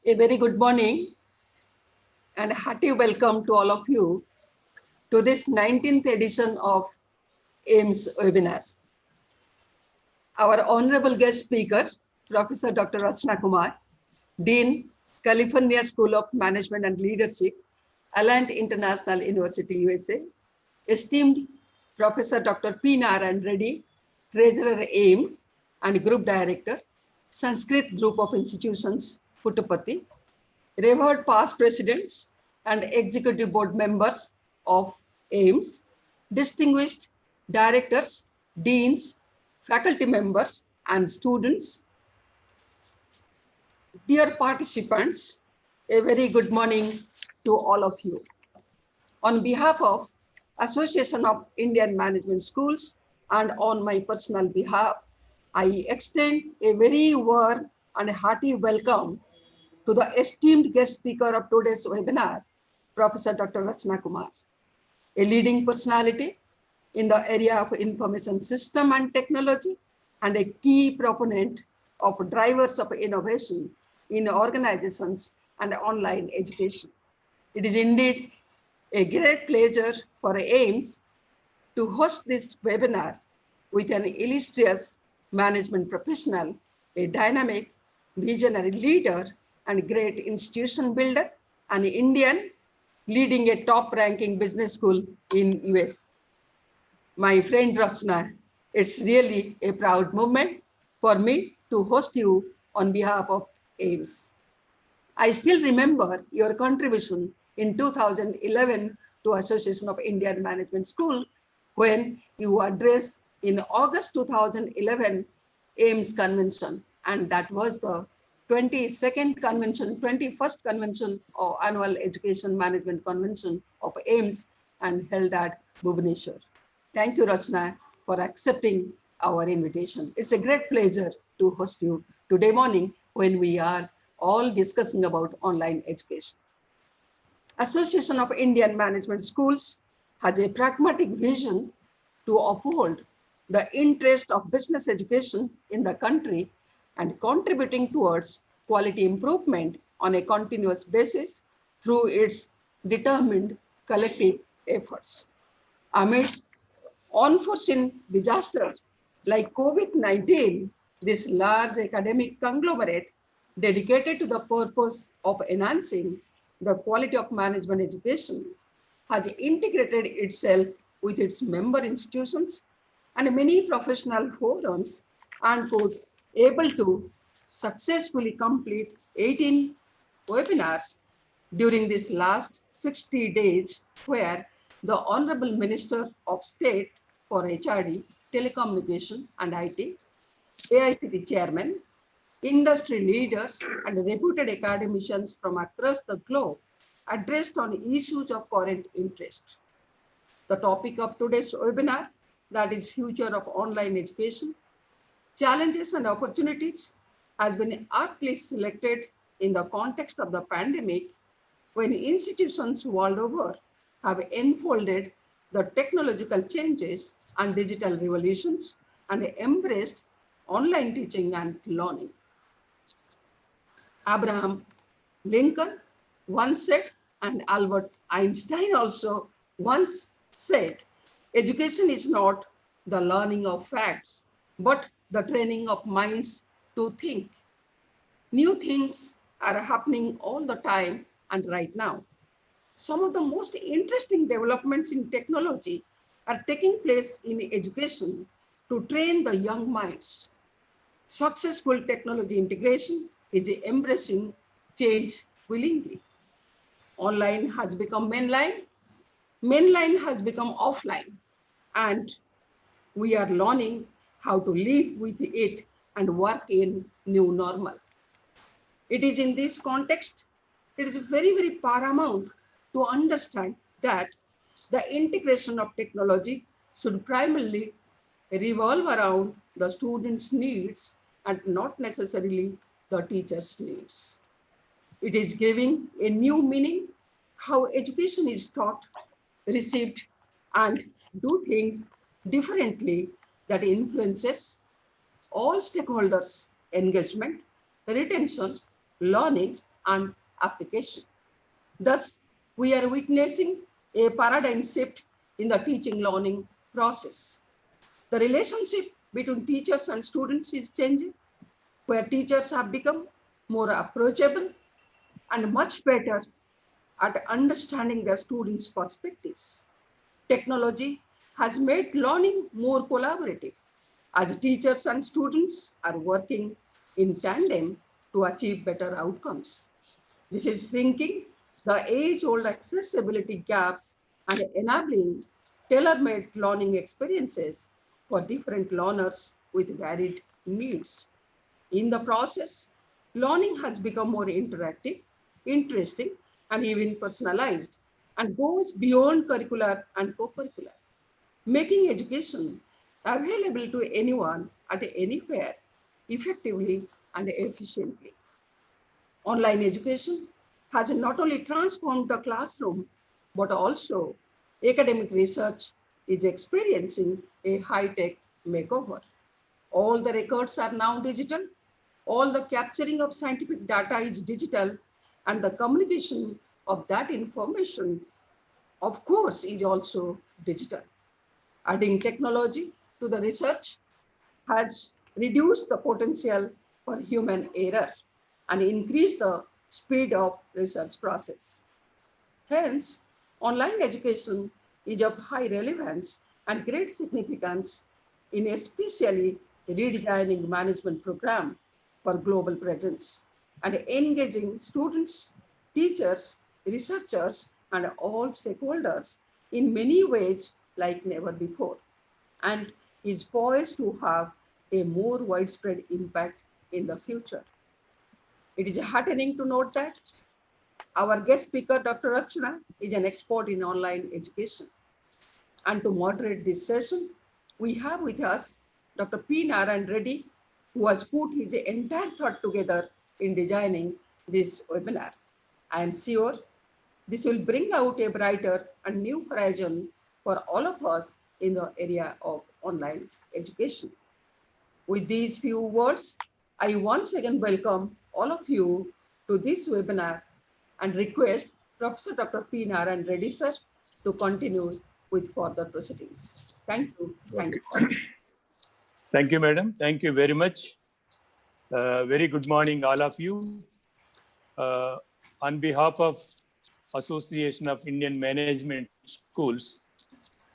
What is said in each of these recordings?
A very good morning and a hearty welcome to all of you to this 19th edition of AIMS webinar. Our honorable guest speaker, Professor Dr. Rachna Kumar, Dean, California School of Management and Leadership, Alliant International University, USA, esteemed Professor Dr. P. Narayana Reddy, Treasurer AIMS and Group Director, Sanskrit Group of Institutions, Puttaparthi, revered past presidents and executive board members of AIMS, distinguished directors, deans, faculty members, and students. Dear participants, a very good morning to all of you. On behalf of Association of Indian Management Schools and on my personal behalf, I extend a very warm and hearty welcome to the esteemed guest speaker of today's webinar, Professor Dr. Rachna Kumar, a leading personality in the area of information system and technology and a key proponent of drivers of innovation in organizations and online education. It is indeed a great pleasure for AIMS to host this webinar with an illustrious management professional, a dynamic, visionary leader, and great institution builder, an Indian leading a top-ranking business school in US. My friend Rachna, it's really a proud moment for me to host you on behalf of AIMS. I still remember your contribution in 2011 to Association of Indian Management School when you addressed in August 2011 AIMS convention, and that was the 21st convention or annual education management convention of AIMS and held at Bhubaneswar. Thank you, Rachna, for accepting our invitation. It's a great pleasure to host you today morning when we are all discussing about online education. Association of Indian Management Schools has a pragmatic vision to uphold the interest of business education in the country and contributing towards quality improvement on a continuous basis through its determined collective efforts. Amidst unforeseen disasters like COVID-19, this large academic conglomerate dedicated to the purpose of enhancing the quality of management education has integrated itself with its member institutions and many professional forums and was able to successfully complete 18 webinars during this last 60 days, where the Honorable Minister of State for HRD, Telecommunication and IT, AICT Chairman, industry leaders and reputed academicians from across the globe addressed on issues of current interest. The topic of today's webinar, that is future of online education, challenges and opportunities, has been aptly selected in the context of the pandemic when institutions world over have enfolded the technological changes and digital revolutions and embraced online teaching and learning. Abraham Lincoln once said, and Albert Einstein also once said, education is not the learning of facts, but the training of minds to think. New things are happening all the time and right now. Some of the most interesting developments in technology are taking place in education to train the young minds. Successful technology integration is embracing change willingly. Online has become mainline, mainline has become offline, and we are learning how to live with it and work in new normal. It is in this context, it is very, very paramount to understand that the integration of technology should primarily revolve around the students' needs and not necessarily the teachers' needs. It is giving a new meaning how education is taught, received, and do things differently that influences all stakeholders' engagement, retention, learning, and application. Thus, we are witnessing a paradigm shift in the teaching learning process. The relationship between teachers and students is changing, where teachers have become more approachable and much better at understanding their students' perspectives. Technology has made learning more collaborative as teachers and students are working in tandem to achieve better outcomes. This is shrinking the age-old accessibility gaps and enabling tailor-made learning experiences for different learners with varied needs. In the process, learning has become more interactive, interesting, and even personalized, and goes beyond curricular and co-curricular, making education available to anyone at anywhere effectively and efficiently. Online education has not only transformed the classroom, but also academic research is experiencing a high-tech makeover. All the records are now digital. All the capturing of scientific data is digital, and the communication of that information, of course, is also digital. Adding technology to the research has reduced the potential for human error and increased the speed of research process. Hence, online education is of high relevance and great significance in especially redesigning management program for global presence and engaging students, teachers, researchers, and all stakeholders in many ways like never before, and is poised to have a more widespread impact in the future. It is heartening to note that our guest speaker, Dr. Rachna, is an expert in online education. And to moderate this session, we have with us Dr. P. Narayana Reddy, who has put his entire thought together in designing this webinar. I am sure this will bring out a brighter and new horizon for all of us in the area of online education. With these few words, I once again welcome all of you to this webinar and request Professor Dr. P. Narayana Reddy sir to continue with further proceedings. Thank you. Thank you. Thank you, madam. Thank you very much. Very good morning, all of you. On behalf of Association of Indian Management Schools,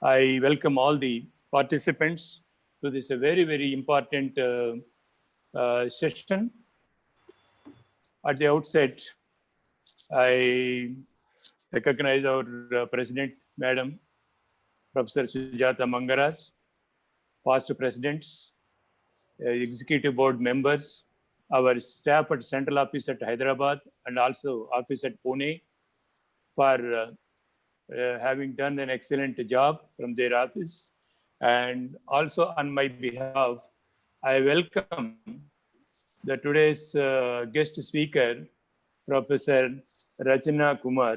I welcome all the participants to this very, very important session. At the outset, I recognize our President, Madam Professor Sujata Managaraj, past presidents, executive board members, our staff at Central Office at Hyderabad and also Office at Pune for having done an excellent job from their office. And also on my behalf, I welcome the today's guest speaker, Professor Rachna Kumar,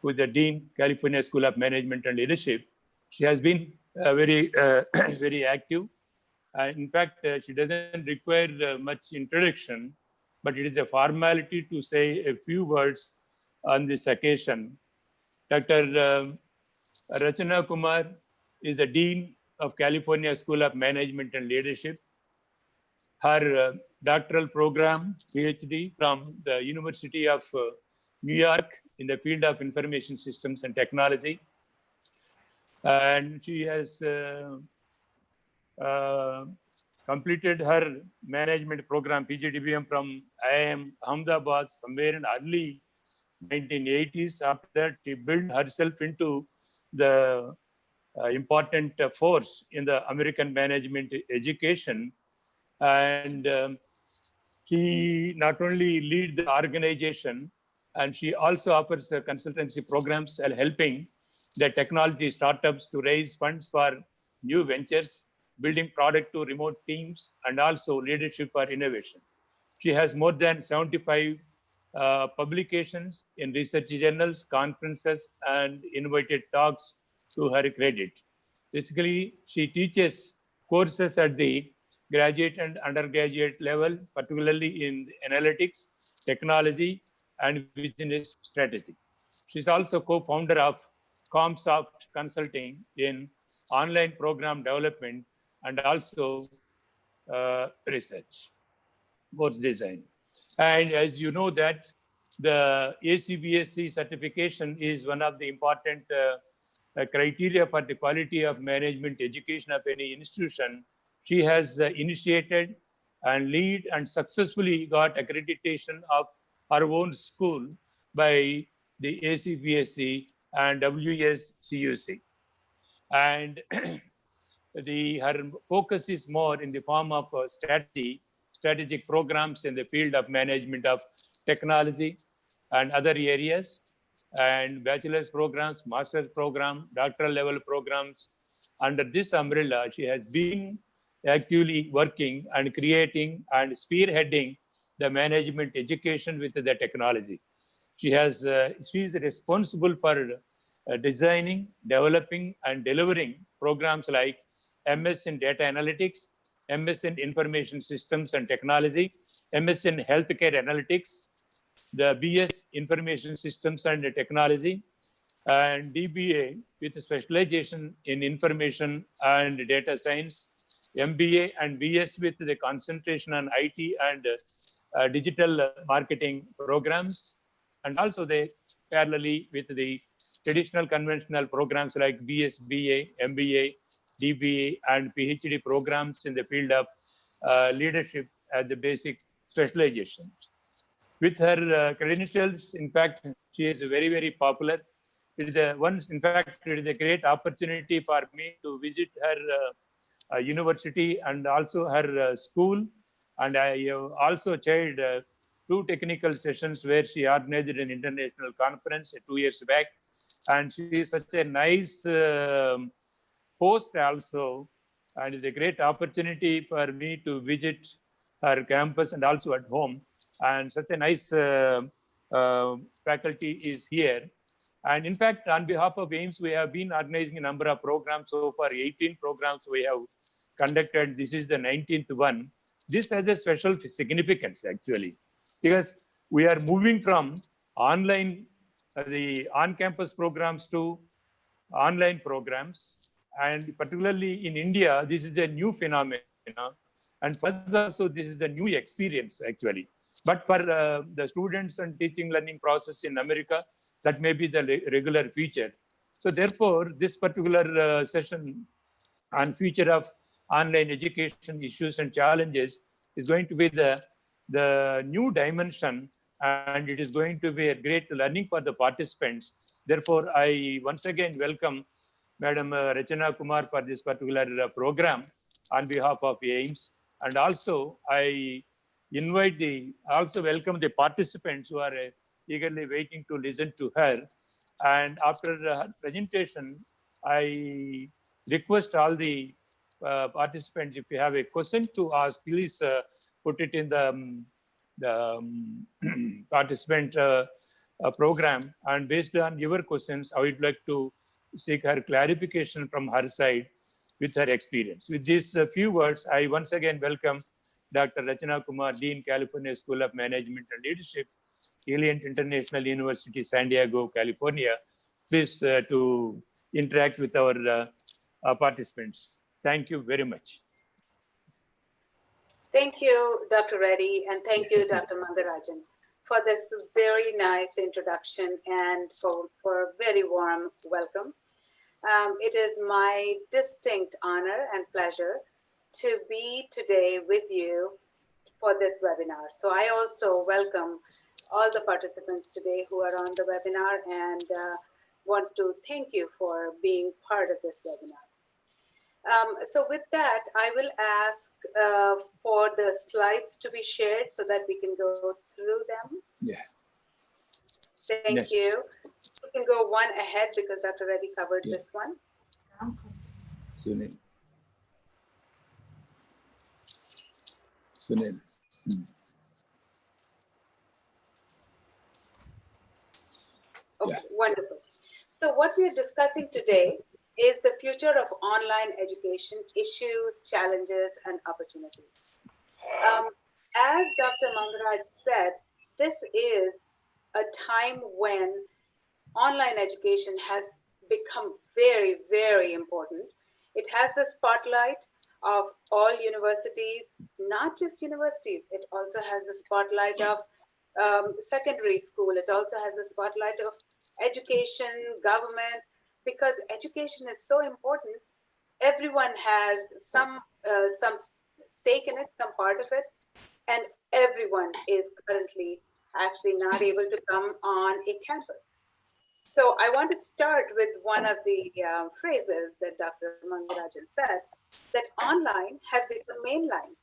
who is the Dean, California School of Management and Leadership. She has been very, very active. In fact, she doesn't require much introduction, but it is a formality to say a few words on this occasion. Dr. Rachna Kumar is the Dean of California School of Management and Leadership. Her doctoral program, PhD, from the University of New York in the field of information systems and technology. And she has completed her management program, PGDBM, from IIM Ahmedabad somewhere in early 1980s. After that, she built herself into the important force in the American management education. And she not only leads the organization, and she also offers consultancy programs and helping the technology startups to raise funds for new ventures, building product to remote teams, and also leadership for innovation. She has more than 75 publications in research journals, conferences, and invited talks to her credit. Basically, she teaches courses at the graduate and undergraduate level, particularly in analytics, technology, and business strategy. She's also co-founder of Comsoft Consulting in online program development and also research, course design. And as you know that the ACBSC certification is one of the important criteria for the quality of management education of any institution. She has initiated and lead and successfully got accreditation of her own school by the ACBSC and WSCUC. And her focus is more in the form of strategic programs in the field of management of technology and other areas, and bachelor's programs, master's program, doctoral level programs. Under this umbrella, she has been actively working and creating and spearheading the management education with the technology. She is responsible for designing, developing, and delivering programs like MS in Data Analytics, MS in Information Systems and Technology, MS in Healthcare Analytics, the BS Information Systems and Technology, and DBA with specialization in Information and Data Science, MBA and BS with the concentration on IT and digital marketing programs, and also they parallelly with the traditional conventional programs like BS, BA, MBA, DBA, and PhD programs in the field of leadership as the basic specializations. With her credentials, in fact, she is very, very popular. It is in fact, it is a great opportunity for me to visit her university and also her school. And I have also chaired 2 technical sessions where she organized an international conference 2 years back. And she is such a nice host also. And it's a great opportunity for me to visit her campus and also at home. And such a nice faculty is here. And in fact, on behalf of AIMS, we have been organizing a number of programs. So far, 18 programs we have conducted. This is the 19th one. This has a special significance, actually, because we are moving from online, the on-campus programs to online programs. And particularly in India, this is a new phenomenon. And for us also, this is a new experience, actually. But for the students and teaching learning process in America, that may be the regular feature. So therefore, this particular session on future of online education issues and challenges is going to be the new dimension, and it is going to be a great learning for the participants. Therefore, I once again welcome Madam Rachna Kumar for this particular program on behalf of AIMS. And also, I also welcome the participants who are eagerly waiting to listen to her. And after her presentation, I request all the participants, if you have a question to ask, please put it in the participant program. And based on your questions, I would like to seek her clarification from her side with her experience. With these few words, I once again welcome Dr. Rachna Kumar, Dean, California School of Management and Leadership, Alliant International University, San Diego, California. Please to interact with our participants. Thank you very much. Thank you, Dr. Reddy, and thank you, Dr. Mangarajan, for this very nice introduction and for a very warm welcome. It is my distinct honor and pleasure to be today with you for this webinar. So I also welcome all the participants today who are on the webinar and want to thank you for being part of this webinar. So with that, I will ask for the slides to be shared so that we can go through them. Yeah. Thank you. We can go one ahead because Dr. Reddy covered this one. Sunil. Okay, wonderful. So what we are discussing today is the future of online education, issues, challenges, and opportunities. As Dr. Mangaraj said, this is a time when online education has become very, very important. It has the spotlight of all universities, not just universities. It also has the spotlight of secondary school. It also has the spotlight of education, government, because education is so important. Everyone has some stake in it, some part of it, and everyone is currently actually not able to come on a campus. So I want to start with one of the phrases that Dr. Mangarajan said, that online has become mainline.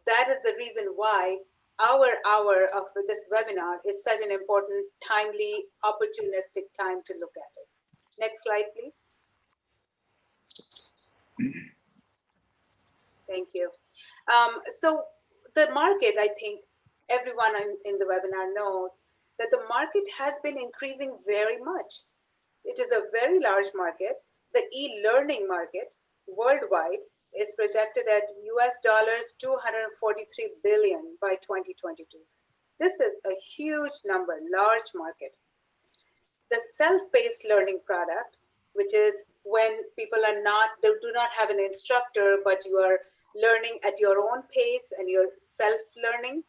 That is the reason why our hour of this webinar is such an important, timely, opportunistic time to look at it. Next slide, please. Thank you. So the market, I think everyone in the webinar knows that the market has been increasing very much. It is a very large market. The e-learning market worldwide is projected at US dollars 243 billion by 2022. This is a huge number, large market. The self-paced learning product, which is when people are they do not have an instructor, but you are learning at your own pace and you're self-learning,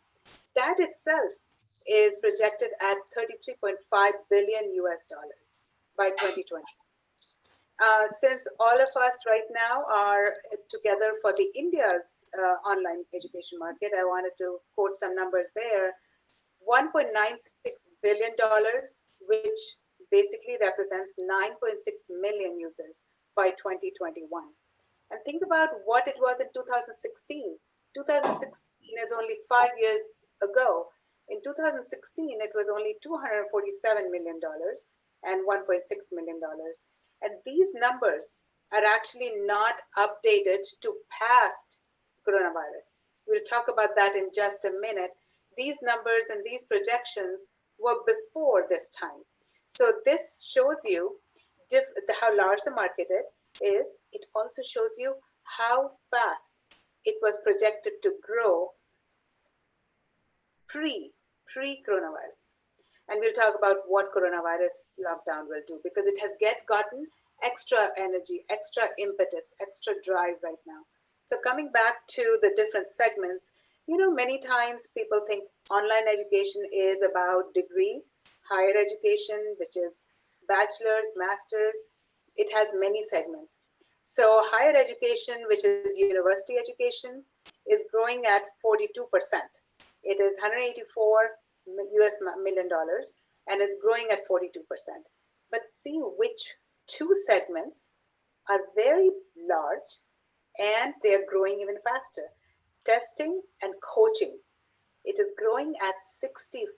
that itself is projected at 33.5 billion US dollars by 2020. Since all of us right now are together for the India's online education market, I wanted to quote some numbers there. $1.96 billion, which basically represents 9.6 million users by 2021. And think about what it was in 2016. 2016 is only 5 years ago. In 2016, it was only $247 million and $1.6 million. And these numbers are actually not updated to past coronavirus. We'll talk about that in just a minute. These numbers and these projections were before this time. So this shows you how large the market is. It also shows you how fast it was projected to grow pre-coronavirus. And we'll talk about what coronavirus lockdown will do, because it has gotten extra energy, extra impetus, extra drive right now. So coming back to the different segments, many times people think online education is about degrees, higher education, which is bachelor's, master's. It has many segments. So higher education, which is university education, is growing at 42%. It is $184 million and is growing at 42%. But see which two segments are very large and they're growing even faster. Testing and coaching. It is growing at 64%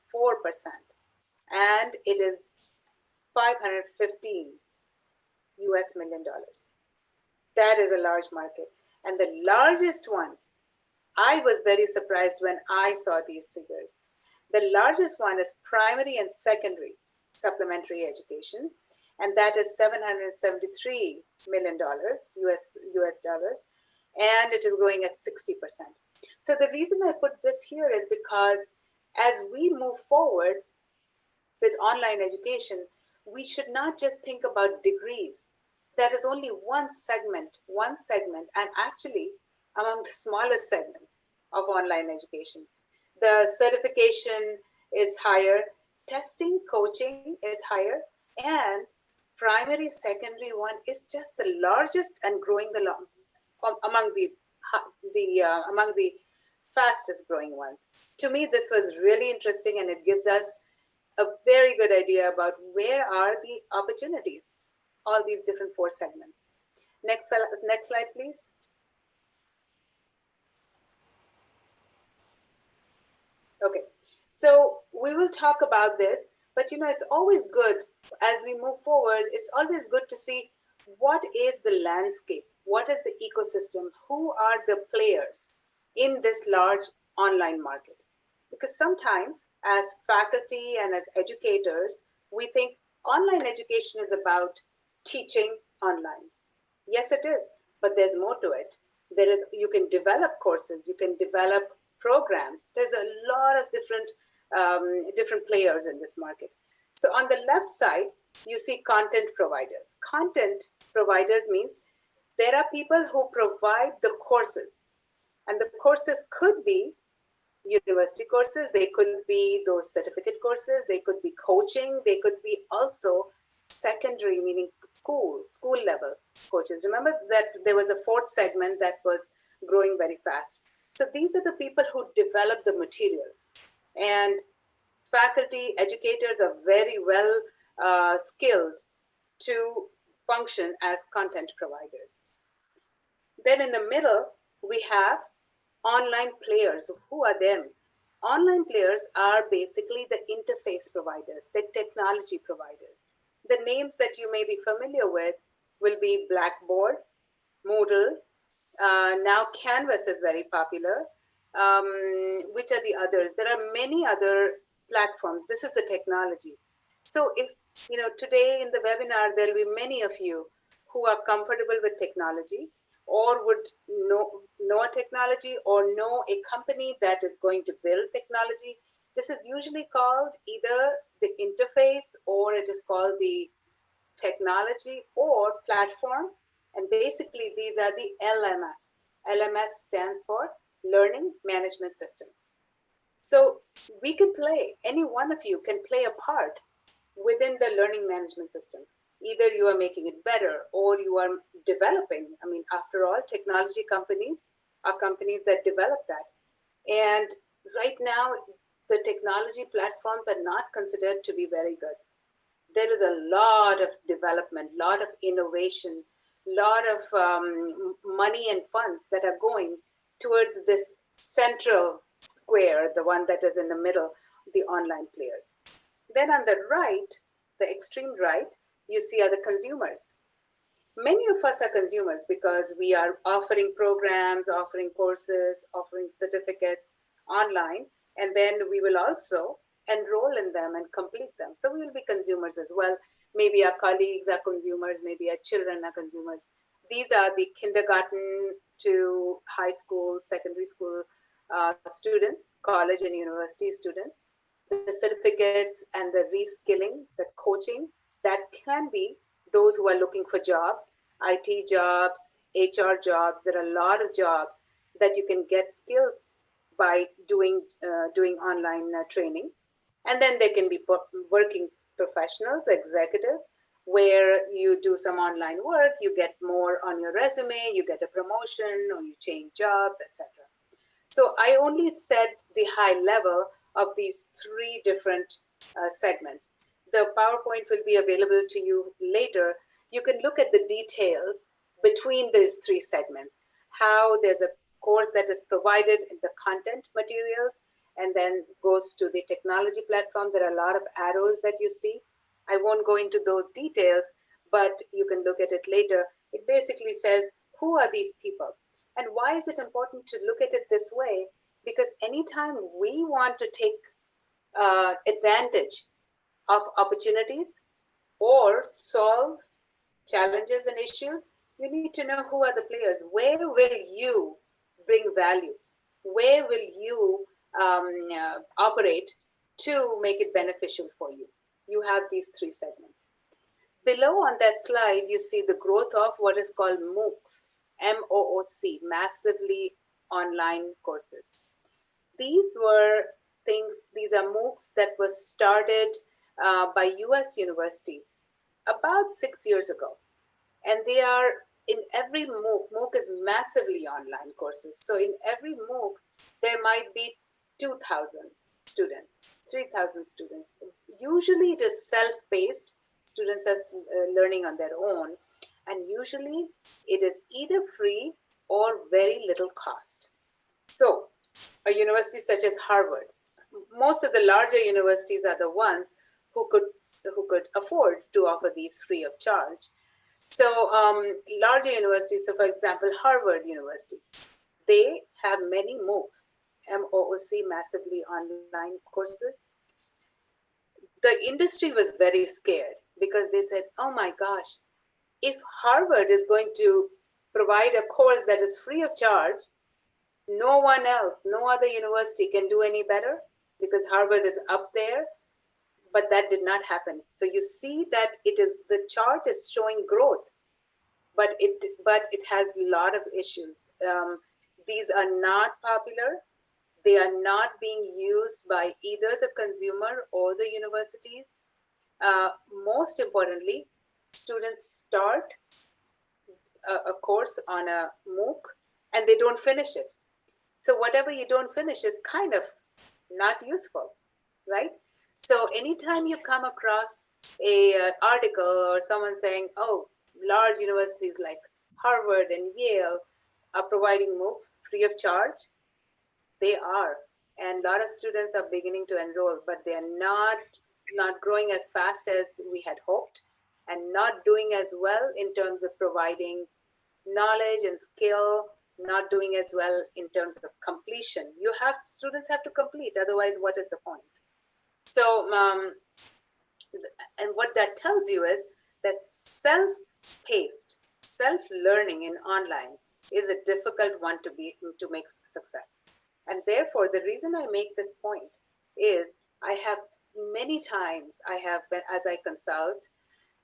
and it is $515 million. That is a large market. And the largest one, I was very surprised when I saw these figures. The largest one is primary and secondary supplementary education, and that is $773 million US dollars, and it is growing at 60%. So the reason I put this here is because as we move forward with online education, we should not just think about degrees. That is only one segment, and actually among the smallest segments of online education. The certification is higher, testing, coaching is higher, and primary, secondary one is just the largest and growing among the fastest growing ones. To me, this was really interesting, and it gives us a very good idea about where are the opportunities, all these different 4 segments. Next slide, please. Okay, so we will talk about this, but it's always good as we move forward, it's always good to see what is the landscape, what is the ecosystem, who are the players in this large online market. Because sometimes as faculty and as educators, we think online education is about teaching online. Yes, it is, but there's more to it. You can develop courses, you can develop programs. There's a lot of different players in this market. So on the left side, you see content providers. Content providers means there are people who provide the courses, and the courses could be university courses, they could be those certificate courses, they could be coaching, they could be also secondary, meaning school level coaches. Remember that there was a fourth segment that was growing very fast. So these are the people who develop the materials, and faculty educators are very well skilled to function as content providers. Then in the middle, we have online players. Who are them? Online players are basically the interface providers, the technology providers. The names that you may be familiar with will be Blackboard, Moodle, now Canvas is very popular. Which are the others? There are many other platforms. This is the technology. So if, today in the webinar, there will be many of you who are comfortable with technology, or would know a technology, or know a company that is going to build technology. This is usually called either the interface, or it is called the technology or platform. And basically these are the LMS. LMS stands for Learning Management Systems. So we can play, any one of you can play a part within the learning management system. Either you are making it better, or you are developing. I mean, after all, technology companies are companies that develop that. And right now, the technology platforms are not considered to be very good. There is a lot of development, lot of innovation, lot of money and funds that are going towards this central square, the one that is in the middle, the online players. Then on the right, the extreme right, you see are the consumers. Many of us are consumers because we are offering programs, offering courses, offering certificates online, and then we will also enroll in them and complete them. So we will be consumers as well. Maybe our colleagues are consumers, maybe our children are consumers. These are the kindergarten to high school, secondary school students, college and university students. The certificates and the reskilling, the coaching, that can be those who are looking for jobs, IT jobs, HR jobs. There are a lot of jobs that you can get skills by doing online training. And then there can be working professionals, executives, where you do some online work, you get more on your resume, you get a promotion, or you change jobs, etc. So I only said the high level of these three different segments. The PowerPoint will be available to you later. You can look at the details between these three segments, how there's a course that is provided in the content materials, and then goes to the technology platform. There are a lot of arrows that you see. I won't go into those details, but you can look at it later. It basically says, who are these people? And why is it important to look at it this way? Because anytime we want to take advantage of opportunities or solve challenges and issues, you need to know who are the players. Where will you bring value? Where will you operate to make it beneficial for you? You have these three segments. Below on that slide, you see the growth of what is called MOOCs, M-O-O-C, massively online courses. These were things, these are MOOCs that were started by US universities about 6 years ago. And they are in every MOOC is massively online courses. So in every MOOC, there might be 2,000 students, 3,000 students. Usually it is self-paced. Students are learning on their own. And usually it is either free or very little cost. So a university such as Harvard, most of the larger universities are the ones who could afford to offer these free of charge. So larger universities, so for example, Harvard University, they have many MOOCs, M-O-O-C, massively online courses. The industry was very scared because they said, oh my gosh, if Harvard is going to provide a course that is free of charge, no one else, no other university can do any better because Harvard is up there, but that did not happen. So you see that the chart is showing growth, but it has a lot of issues. These are not popular. They are not being used by either the consumer or the universities. Most importantly, students start a course on a MOOC and they don't finish it. So whatever you don't finish is kind of not useful, right? So anytime you come across a article or someone saying, oh, large universities like Harvard and Yale are providing MOOCs free of charge, they are. And a lot of students are beginning to enroll, but they are not growing as fast as we had hoped and not doing as well in terms of providing knowledge and skill, not doing as well in terms of completion. Students have to complete, otherwise what is the point? So, and what that tells you is that self-paced, self-learning in online is a difficult one to make success. And therefore, the reason I make this point is I have many times, as I consult,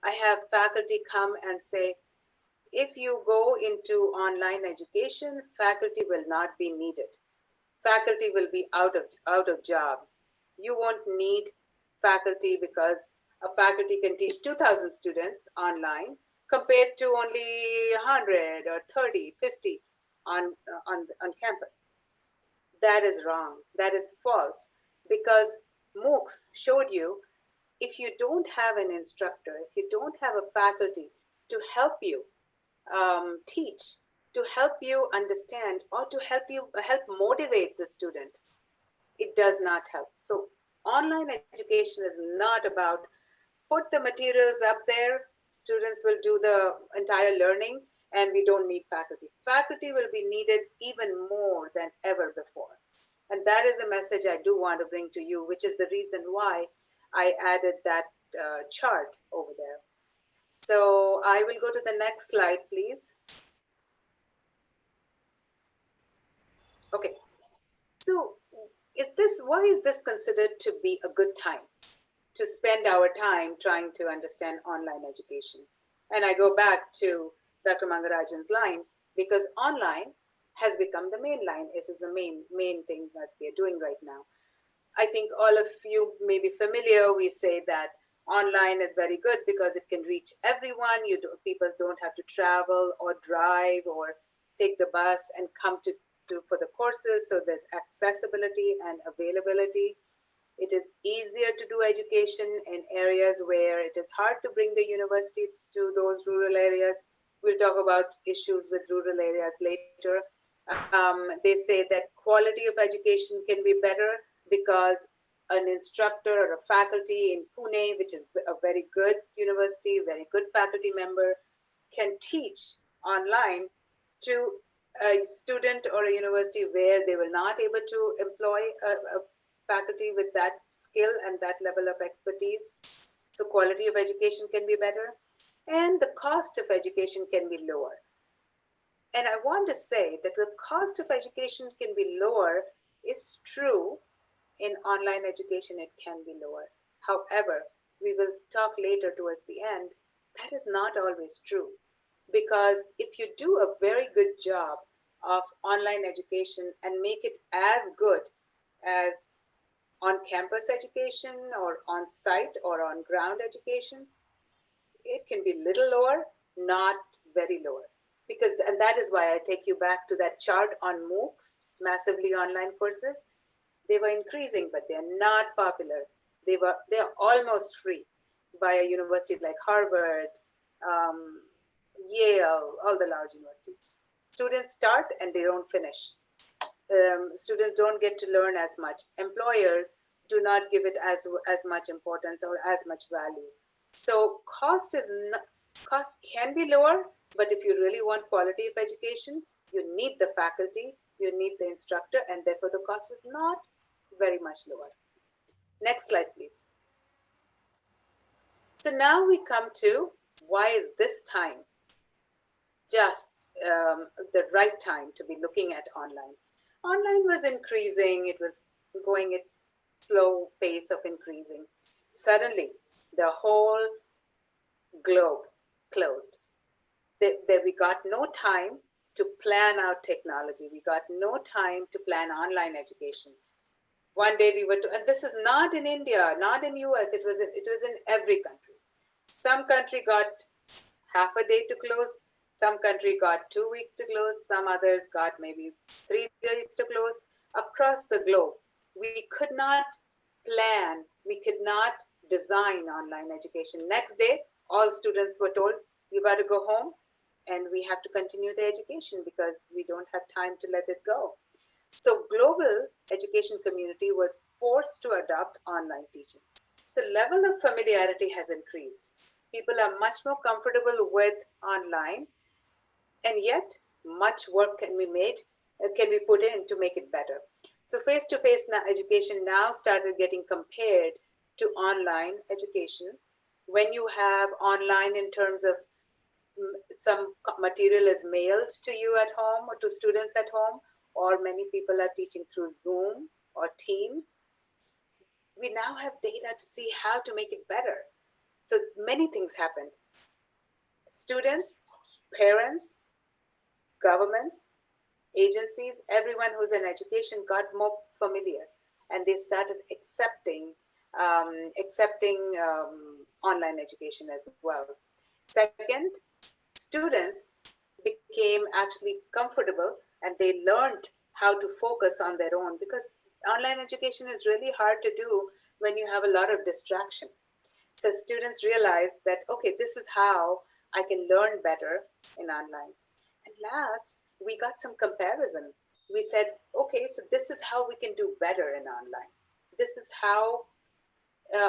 I have faculty come and say, if you go into online education, faculty will not be needed. Faculty will be out of jobs. You won't need faculty because a faculty can teach 2,000 students online compared to only 100 or 30, 50 on campus. That is wrong. That is false, because MOOCs showed you if you don't have an instructor, if you don't have a faculty to help you teach, to help you understand, or to help motivate the student, it does not help. So online education is not about put the materials up there, students will do the entire learning, and we don't need faculty. Faculty will be needed even more than ever before. And that is a message I do want to bring to you, which is the reason why I added that chart over there. So I will go to the next slide, please. Okay. So why is this considered to be a good time to spend our time trying to understand online education? And I go back to Dr. Mangarajan's line, because online has become the main line. This is the main thing that we are doing right now. I think all of you may be familiar. We say that online is very good because it can reach everyone. People don't have to travel or drive or take the bus and come for the courses. So there's accessibility and availability. It is easier to do education in areas where it is hard to bring the university to those rural areas. We'll talk about issues with rural areas later. They say that quality of education can be better because an instructor or a faculty in Pune, which is a very good university, very good faculty member, can teach online to a student or a university where they were not able to employ a faculty with that skill and that level of expertise. So quality of education can be better, and the cost of education can be lower. And I want to say that the cost of education can be lower is true. In online education, it can be lower. However, we will talk later towards the end, that is not always true. Because if you do a very good job of online education and make it as good as on-campus education or on-site or on-ground education, it can be little lower, not very lower. And that is why I take you back to that chart on MOOCs, massively online courses. They were increasing, but they're not popular. They're almost free by a university like Harvard, Yale, all the large universities. Students start and they don't finish. Students don't get to learn as much. Employers do not give it as much importance or as much value. So cost can be lower, but if you really want quality of education, you need the faculty, you need the instructor, and therefore the cost is not very much lower. Next slide, please. So now we come to why is this time just the right time to be looking at online? Online was increasing. It was going its slow pace of increasing. Suddenly, the whole globe closed. We got no time to plan out technology. We got no time to plan online education. One day we were, and this is not in India, not in US, it was in every country. Some country got half a day to close. Some country got 2 weeks to close. Some others got maybe 3 days to close. Across the globe, we could not plan, we could not design online education. Next day, all students were told, you got to go home and we have to continue the education because we don't have time to let it go. So global education community was forced to adopt online teaching. So level of familiarity has increased. People are much more comfortable with online, and yet much work can be made, can be put in to make it better. So face-to-face education now started getting compared to online education. When you have online in terms of some material is mailed to you at home or to students at home, or many people are teaching through Zoom or Teams, we now have data to see how to make it better. So many things happened. Students, parents, governments, agencies, everyone who's in education got more familiar, and they started accepting online education as well. Second, students became actually comfortable and they learned how to focus on their own, because online education is really hard to do when you have a lot of distraction. So students realized that, okay, this is how I can learn better in online. And last, we got some comparison. We said, okay, so this is how we can do better in online. This is how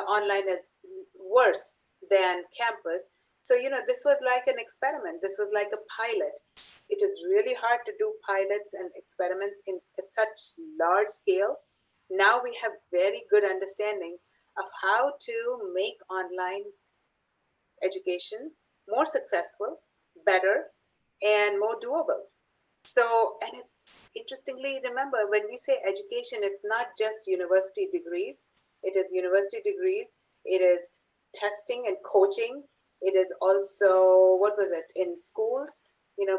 online is worse than campus. So, this was like an experiment. This was like a pilot. It is really hard to do pilots and experiments at such large scale. Now we have very good understanding of how to make online education more successful, better, and more doable. So, and it's interestingly, remember, when we say education, it's not just university degrees. It is university degrees. It is testing and coaching. It is also, what was it, in schools,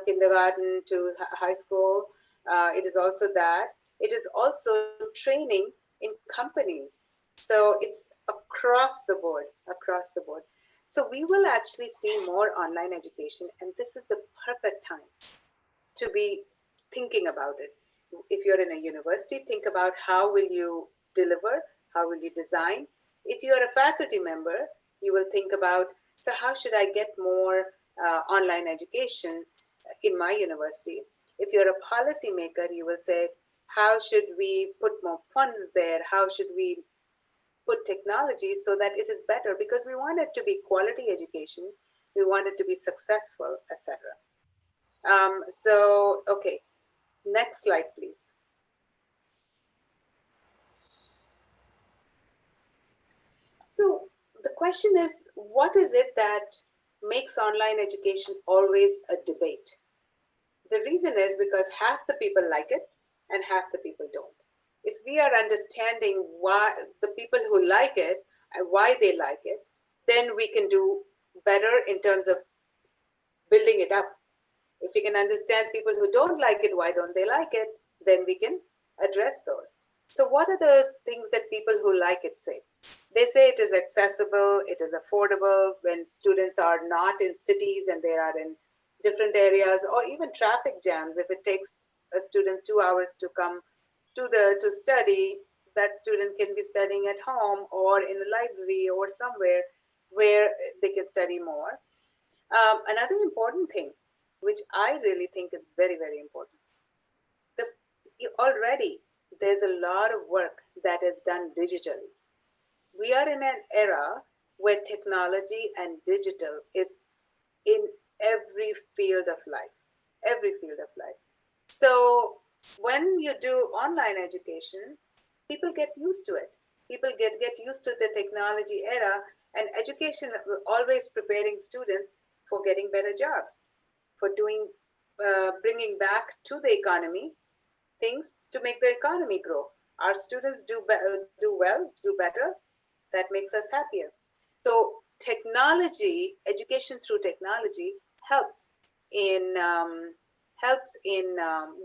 kindergarten to high school. It is also that. It is also training in companies. So it's across the board, across the board. So we will actually see more online education, and this is the perfect time to be thinking about it. If you're in a university, think about how will you deliver, how will you design. If you're a faculty member, you will think about, so how should I get more online education in my university? If you're a policymaker, you will say, how should we put more funds there? How should we put technology so that it is better? Because we want it to be quality education. We want it to be successful, etc. So, okay, next slide, please. So the question is, what is it that makes online education always a debate? The reason is because half the people like it and half the people don't. If we are understanding why the people who like it and why they like it, then we can do better in terms of building it up. If we can understand people who don't like it, why don't they like it, then we can address those. So what are those things that people who like it say? They say it is accessible, it is affordable when students are not in cities and they are in different areas, or even traffic jams. If it takes a student 2 hours to come to study, that student can be studying at home or in a library or somewhere where they can study more. Another important thing, which I really think is very, very important, already there's a lot of work that is done digitally. We are in an era where technology and digital is in every field of life, every field of life. So when you do online education, people get used to it. People get used to the technology era, and education always preparing students for getting better jobs, for bringing back to the economy things to make the economy grow. Our students do well, do better. That makes us happier. So technology, education through technology helps in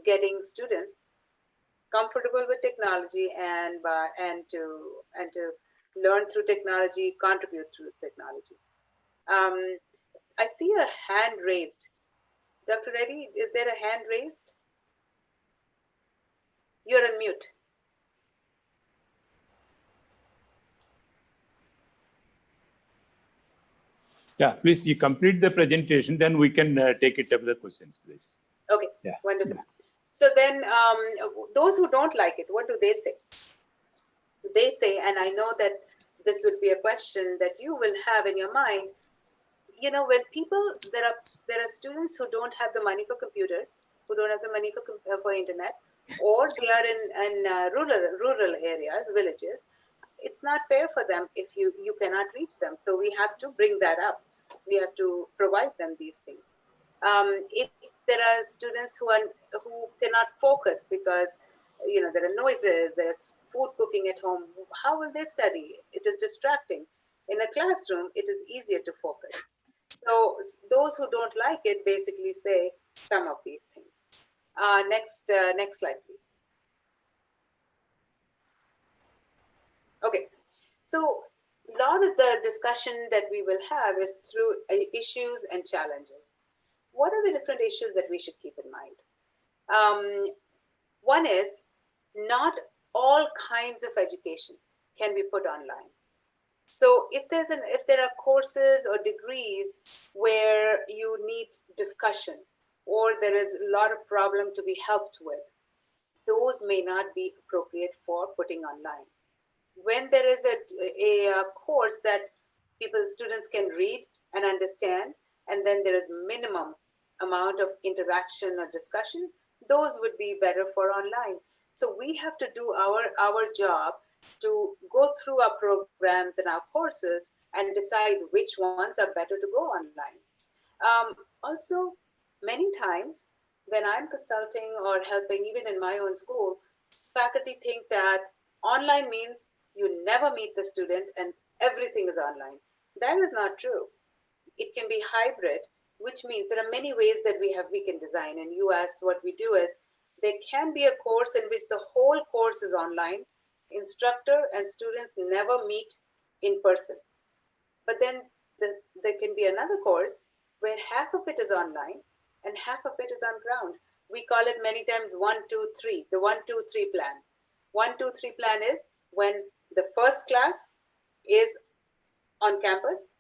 getting students comfortable with technology and to learn through technology, contribute through technology. I see a hand raised. Dr. Reddy, is there a hand raised? You're on mute. Yeah, please, you complete the presentation, then we can take it up the questions, please. Okay, Yeah. wonderful. Yeah. So then those who don't like it, what do they say? They say, and I know that this would be a question that you will have in your mind, you know, when people, there are students who don't have the money for computers, who don't have the money for internet, or they are in rural areas, villages. It's not fair for them if you cannot reach them. So we have to bring that up. We have to provide them these things. If there are students who cannot focus because there are noises, there's food cooking at home, how will they study? It is distracting. In a classroom, it is easier to focus. So those who don't like it basically say some of these things. Next slide, please. Okay, so a lot of the discussion that we will have is through issues and challenges. What are the different issues that we should keep in mind? One is not all kinds of education can be put online. So if there are courses or degrees where you need discussion or there is a lot of problem to be helped with, those may not be appropriate for putting online. When there is a course that students can read and understand, and then there is minimum amount of interaction or discussion, those would be better for online. So we have to do our job to go through our programs and our courses and decide which ones are better to go online. Also, many times when I'm consulting or helping, even in my own school, faculty think that online means you never meet the student and everything is online. That is not true. It can be hybrid, which means there are many ways that we can design. In US, what we do is there can be a course in which the whole course is online. Instructor and students never meet in person. But then there can be another course where half of it is online and half of it is on ground. We call it many times 1, 2, 3, the 1, 2, 3 plan. 1, 2, 3 plan is when the first class is on campus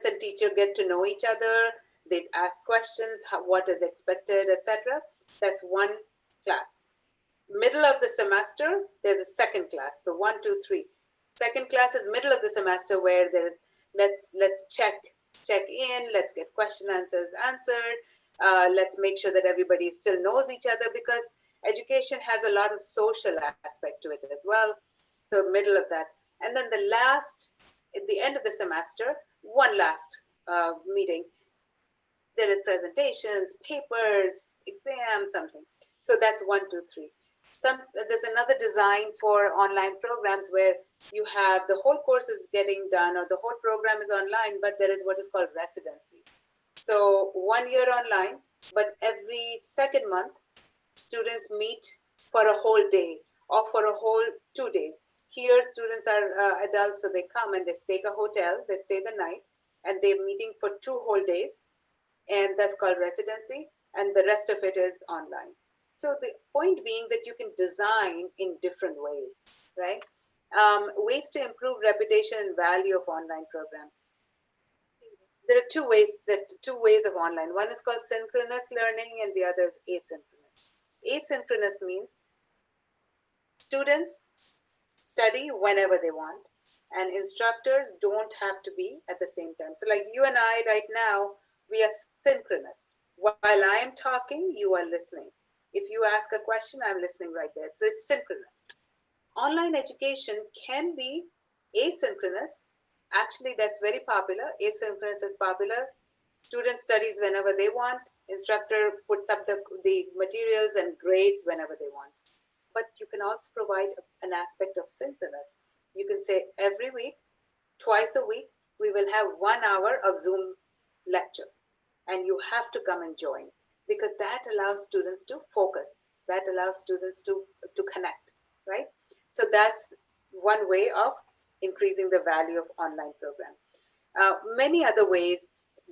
and teacher get to know each other, they ask questions, what is expected, etc. That's one class. Middle of the semester, there's a second class. So 1, 2, 3. Second class is middle of the semester where there's let's check in, let's get question answers answered. Let's make sure that everybody still knows each other, because education has a lot of social aspect to it as well. So middle of that. And then the last, at the end of the semester, one last meeting. There is presentations, papers, exams, something. So that's 1, 2, 3. There's another design for online programs where you have the whole course is getting done or the whole program is online, but there is what is called residency. So 1 year online, but every second month, students meet for a whole day or for a whole 2 days. Here, students are adults, so they come and they take a hotel, they stay the night, and they're meeting for 2 whole days, and that's called residency, and the rest of it is online. So the point being that you can design in different ways, right? Ways to improve reputation and value of online program. There are two ways of online. One is called synchronous learning and the other is asynchronous. Asynchronous means students study whenever they want and instructors don't have to be at the same time. So like you and I right now, we are synchronous. While I am talking, you are listening. If you ask a question, I'm listening right there. So it's synchronous. Online education can be asynchronous. Actually, that's very popular. Asynchronous is popular. Student studies whenever they want. Instructor puts up the materials and grades whenever they want. But you can also provide an aspect of synchronous. You can say every week, twice a week, we will have 1 hour of Zoom lecture, and you have to come and join, because that allows students to focus. That allows students to connect, right? So that's one way of increasing the value of online program. Many other ways,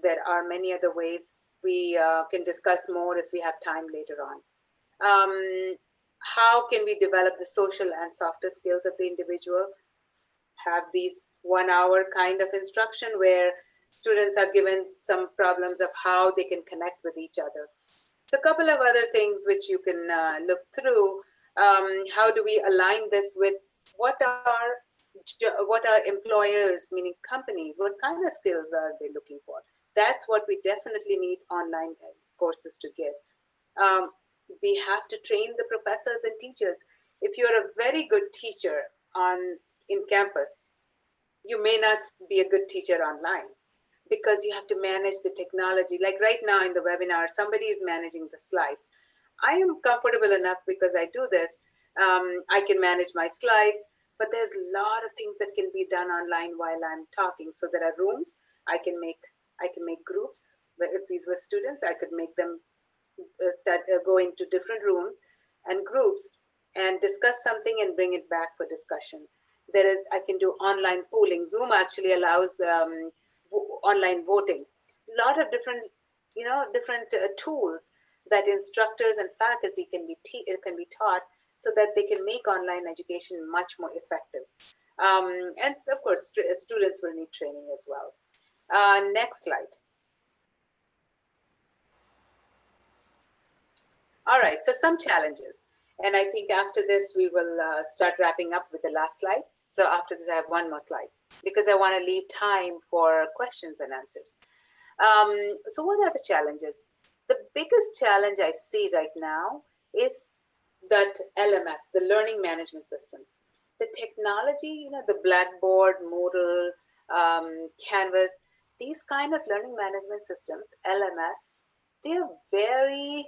there are many other ways. We can discuss more if we have time later on. How can we develop the social and softer skills of the individual? Have these 1 hour kind of instruction where students are given some problems of how they can connect with each other. So a couple of other things which you can look through. How do we align this with what are employers, meaning companies, what kind of skills are they looking for? That's what we definitely need online courses to give. We have to train the professors and teachers. If you're a very good teacher in campus, you may not be a good teacher online, because you have to manage the technology. Like right now in the webinar, somebody is managing the slides. I am comfortable enough because I do this. I can manage my slides, but there's a lot of things that can be done online while I'm talking. So there are rooms. I can make groups. If these were students, I could make them start going to different rooms and groups and discuss something and bring it back for discussion. I can do online polling. Zoom actually allows online voting. A lot of different tools that instructors and faculty can be taught, so that they can make online education much more effective. And of course, students will need training as well. Next slide. All right, so some challenges. And I think after this, we will start wrapping up with the last slide. So after this, I have one more slide, because I want to leave time for questions and answers. So what are the challenges? The biggest challenge I see right now is that LMS, the learning management system. The technology, the Blackboard, Moodle, Canvas, these kind of learning management systems, LMS, they are very,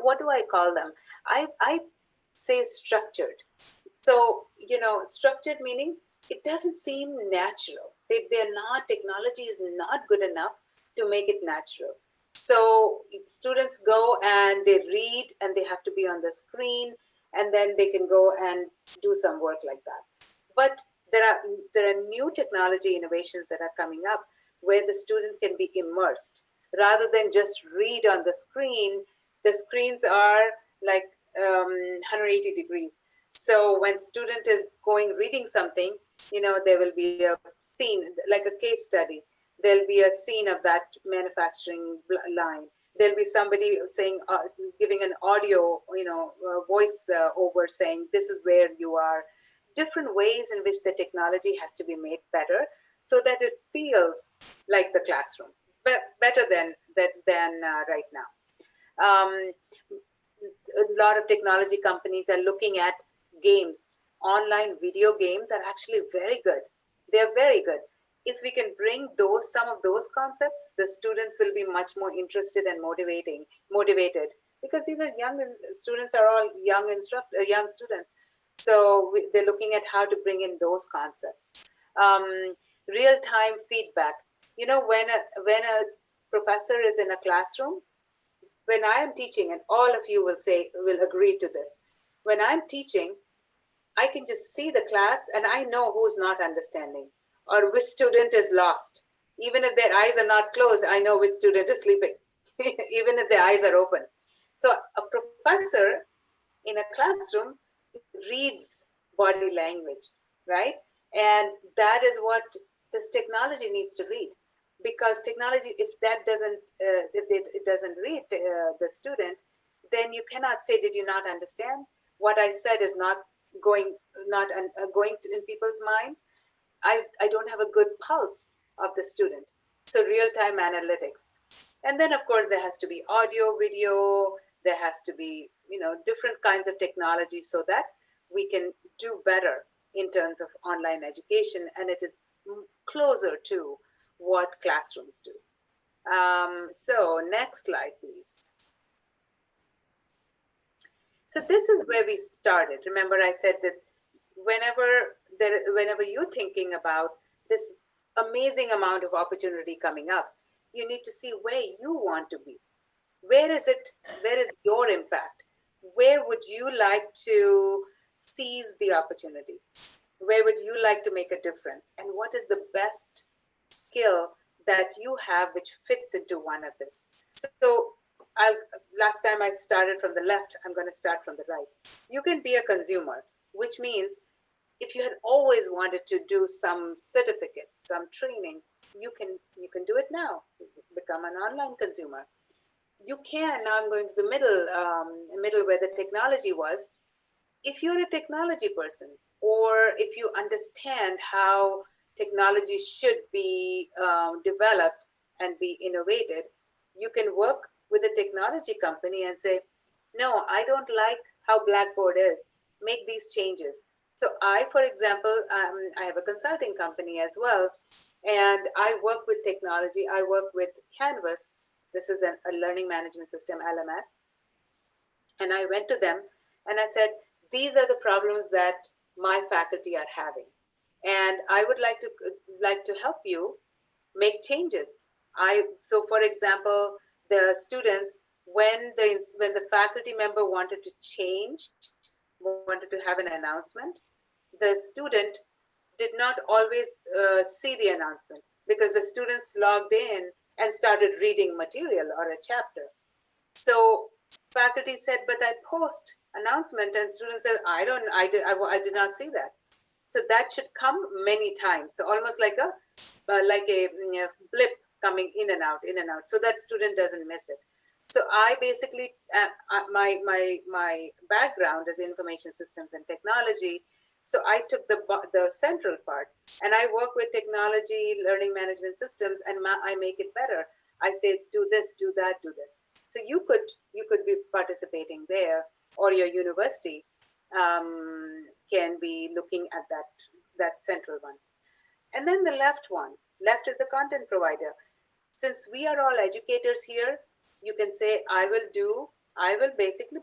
what do I call them? I say structured. So, structured meaning it doesn't seem natural. They're not, technology is not good enough to make it natural. So students go and they read, and they have to be on the screen, and then they can go and do some work like that. But there are new technology innovations that are coming up where the student can be immersed rather than just read on the screen. The screens are like 180 degrees. So when student is reading something, there will be a scene, like a case study. There'll be a scene of that manufacturing line. There'll be somebody saying, giving an audio, voice over, saying, this is where you are. Different ways in which the technology has to be made better, so that it feels like the classroom, better than right now. A lot of technology companies are looking at games. Online video games are actually very good. They're very good. If we can bring some of those concepts, the students will be much more interested and motivated, because these are students are all young students. So they're looking at how to bring in those concepts. Real-time feedback. When a professor is in a classroom, when I am teaching, and all of you will agree to this, when I'm teaching, I can just see the class and I know who's not understanding or which student is lost. Even if their eyes are not closed, I know which student is sleeping, even if their eyes are open. So a professor in a classroom reads body language, right? And that is what this technology needs to read. Because technology, if it doesn't read the student, then you cannot say, did you not understand? What I said is not going in people's minds. I don't have a good pulse of the student. So real-time analytics. And then of course there has to be audio, video, there has to be, different kinds of technology, so that we can do better in terms of online education, and it is closer to what classrooms do. So next slide, please. So this is where we started. Remember, I said that whenever you're thinking about this amazing amount of opportunity coming up, you need to see where you want to be. Where is it? Where is your impact? Where would you like to seize the opportunity? Where would you like to make a difference? And what is the best skill that you have which fits into one of this? So last time I started from the left, I'm going to start from the right. You can be a consumer, which means if you had always wanted to do some certificate, some training, you can do it now. Become an online consumer. You can, now I'm going to the middle where the technology was. If you're a technology person, or if you understand how technology should be developed and be innovated, you can work with a technology company and say, no, I don't like how Blackboard is. Make these changes. So I, for example, I have a consulting company as well, and I work with technology. I work with Canvas. This is a learning management system, LMS. And I went to them and I said, these are the problems that my faculty are having. And I would like to help you make changes. So for example, the students, when the faculty member wanted to change, wanted to have an announcement, the student did not always see the announcement because the students logged in and started reading material or a chapter. So faculty said, but I post announcement, and students said, I did not see that. So that should come many times. So almost like a blip coming in and out, so that student doesn't miss it. So I basically, my background is information systems and technology. So I took the central part, and I work with technology, learning management systems, and I make it better. I say, do this, do that, do this. So you could be participating there, or your university can be looking at that central one. And then the left is the content provider. Since we are all educators here, you can say, I will basically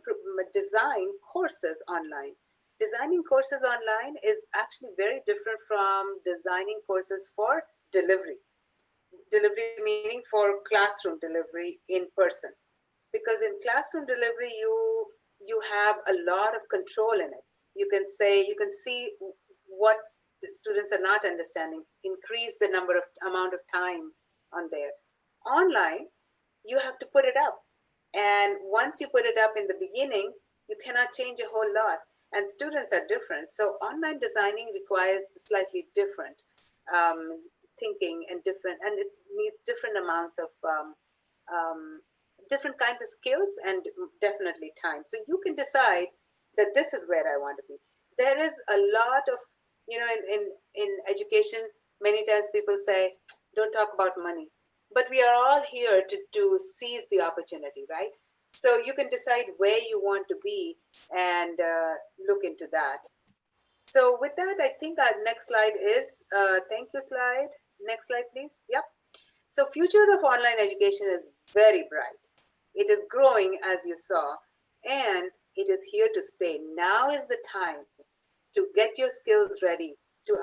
design courses online. Designing courses online is actually very different from designing courses for delivery. Delivery meaning for classroom delivery in person. Because in classroom delivery, you have a lot of control in it. You can see what students are not understanding, increase the amount of time on there. Online, you have to put it up. And once you put it up in the beginning, you cannot change a whole lot. And students are different. So online designing requires slightly different thinking and it needs different amounts of different kinds of skills and definitely time. So you can decide that this is where I want to be. There is a lot of, in education, many times people say, don't talk about money. But we are all here to seize the opportunity, right? So you can decide where you want to be and look into that. So with that, I think our next slide is, thank you slide. Next slide, please. Yep. So future of online education is very bright. It is growing, as you saw, and it is here to stay. Now is the time to get your skills ready, to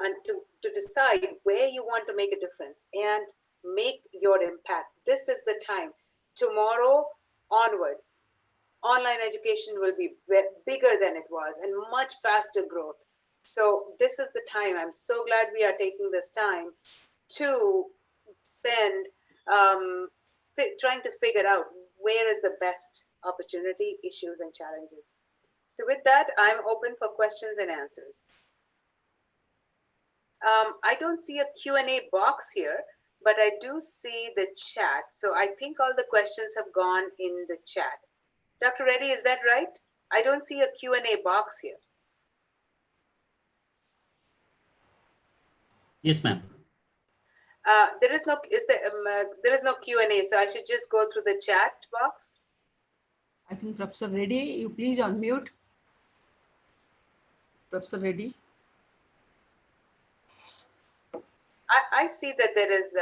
decide where you want to make a difference and make your impact. This is the time. Tomorrow onwards, online education will be bigger than it was and much faster growth. So this is the time. I'm so glad we are taking this time to spend trying to figure out where is the best opportunity, issues, and challenges. So with that, I'm open for questions and answers. I don't see a Q&A box here, but I do see the chat. So I think all the questions have gone in the chat. Dr. Reddy, is that right? I don't see a Q&A box here. Yes, ma'am. There is no Q&A, so I should just go through the chat box. I think Professor Reddy, you please unmute. Professor Reddy. I see that there is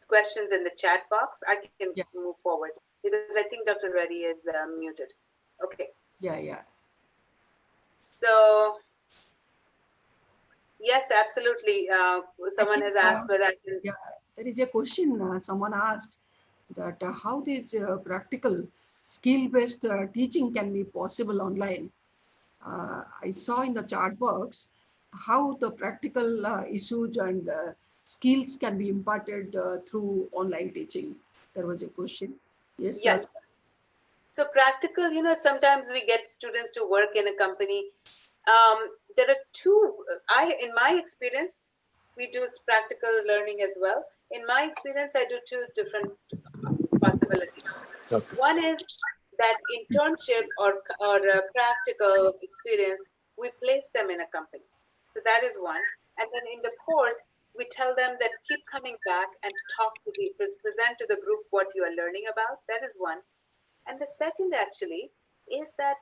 questions in the chat box, I can Yeah. move forward because I think Dr. Reddy is muted. Okay. Yeah. So, yes, absolutely. Someone has asked whether I can. Yeah, there is a question someone asked that how this practical skill-based teaching can be possible online. I saw in the chat box how the practical issues and skills can be imparted through online teaching. There was a question. Yes, sir. Yes. So practical, sometimes we get students to work in a company. There are two, in my experience, we do practical learning as well. In my experience, I do two different possibilities. Okay. One is that internship or practical experience, we place them in a company. So that is one. And then in the course, we tell them that keep coming back and present to the group what you are learning about. That is one. And the second actually is that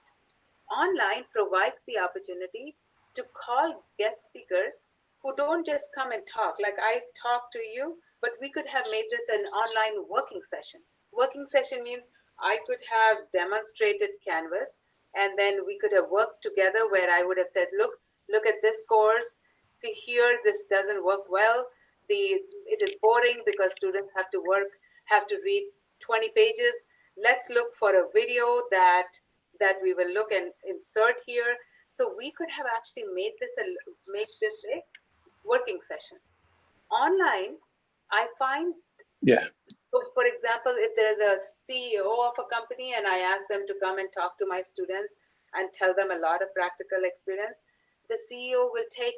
online provides the opportunity to call guest speakers who don't just come and talk. Like I talk to you, but we could have made this an online working session. Working session means I could have demonstrated Canvas, and then we could have worked together where I would have said, look at this course. See here, this doesn't work well. It is boring because students have to read 20 pages. Let's look for a video that we will look and insert here. So we could have actually make this a working session. Online, I find, for example, if there is a CEO of a company and I ask them to come and talk to my students and tell them a lot of practical experience, the CEO will take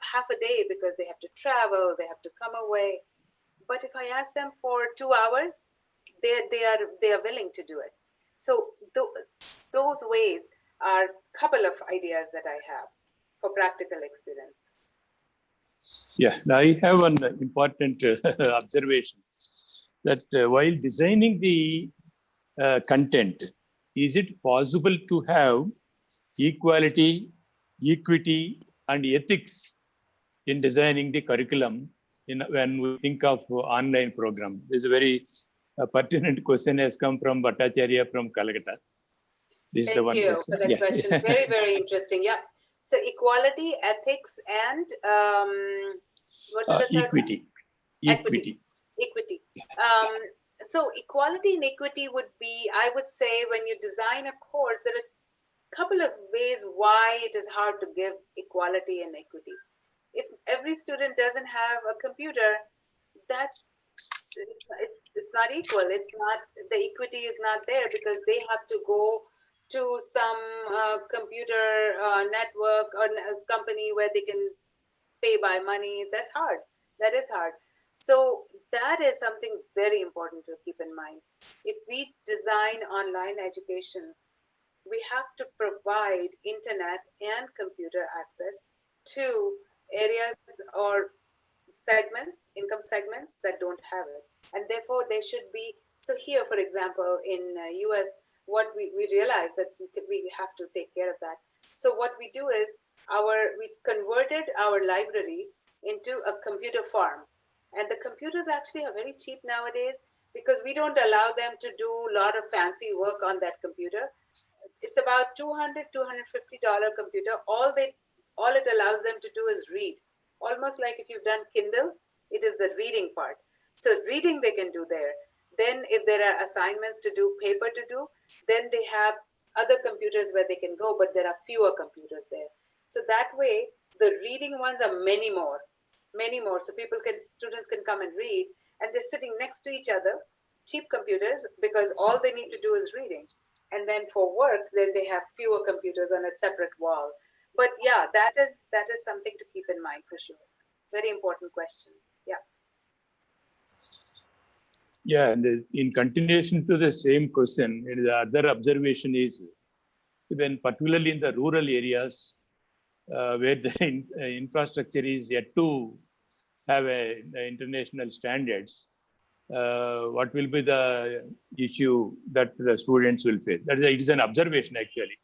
half a day because they have to travel, they have to come away. But if I ask them for 2 hours, they are willing to do it. So those ways are a couple of ideas that I have for practical experience. Yeah, now I have one important observation that while designing the content, is it possible to have equality, equity, and ethics in designing the curriculum when we think of online program? This is a very pertinent question has come from Bhattacharya from Calcutta. This is the one Thank you question. for that question. Very, very interesting. Yeah. So equality, ethics, and what is the third equity. one? Equity. So equality and equity would be, I would say, when you design a course, there are a couple of ways why it is hard to give equality and equity. If every student doesn't have a computer, it's not equal. It's not, the equity is not there because they have to go to some computer network or company where they can pay by money. That's hard. That is hard. So that is something very important to keep in mind. If we design online education, we have to provide internet and computer access to areas or segments, income segments that don't have it. And therefore they should be, so here, for example, in US, what we realize that we have to take care of that. So what we do is we converted our library into a computer farm. And the computers actually are very cheap nowadays because we don't allow them to do a lot of fancy work on that computer. It's about $200, $250 computer. All it allows them to do is read. Almost like if you've done Kindle, it is the reading part. So reading they can do there. Then if there are assignments to do, paper to do, then they have other computers where they can go, but there are fewer computers there. So that way, the reading ones are many more. So students can come and read, and they're sitting next to each other, cheap computers, because all they need to do is reading. And then for work, then they have fewer computers on a separate wall. But yeah, that is something to keep in mind for sure. Very important question. Yeah. Yeah, and in continuation to the same question, the other observation is when particularly in the rural areas where the infrastructure is yet to have international standards, what will be the issue that the students will face? It is an observation actually.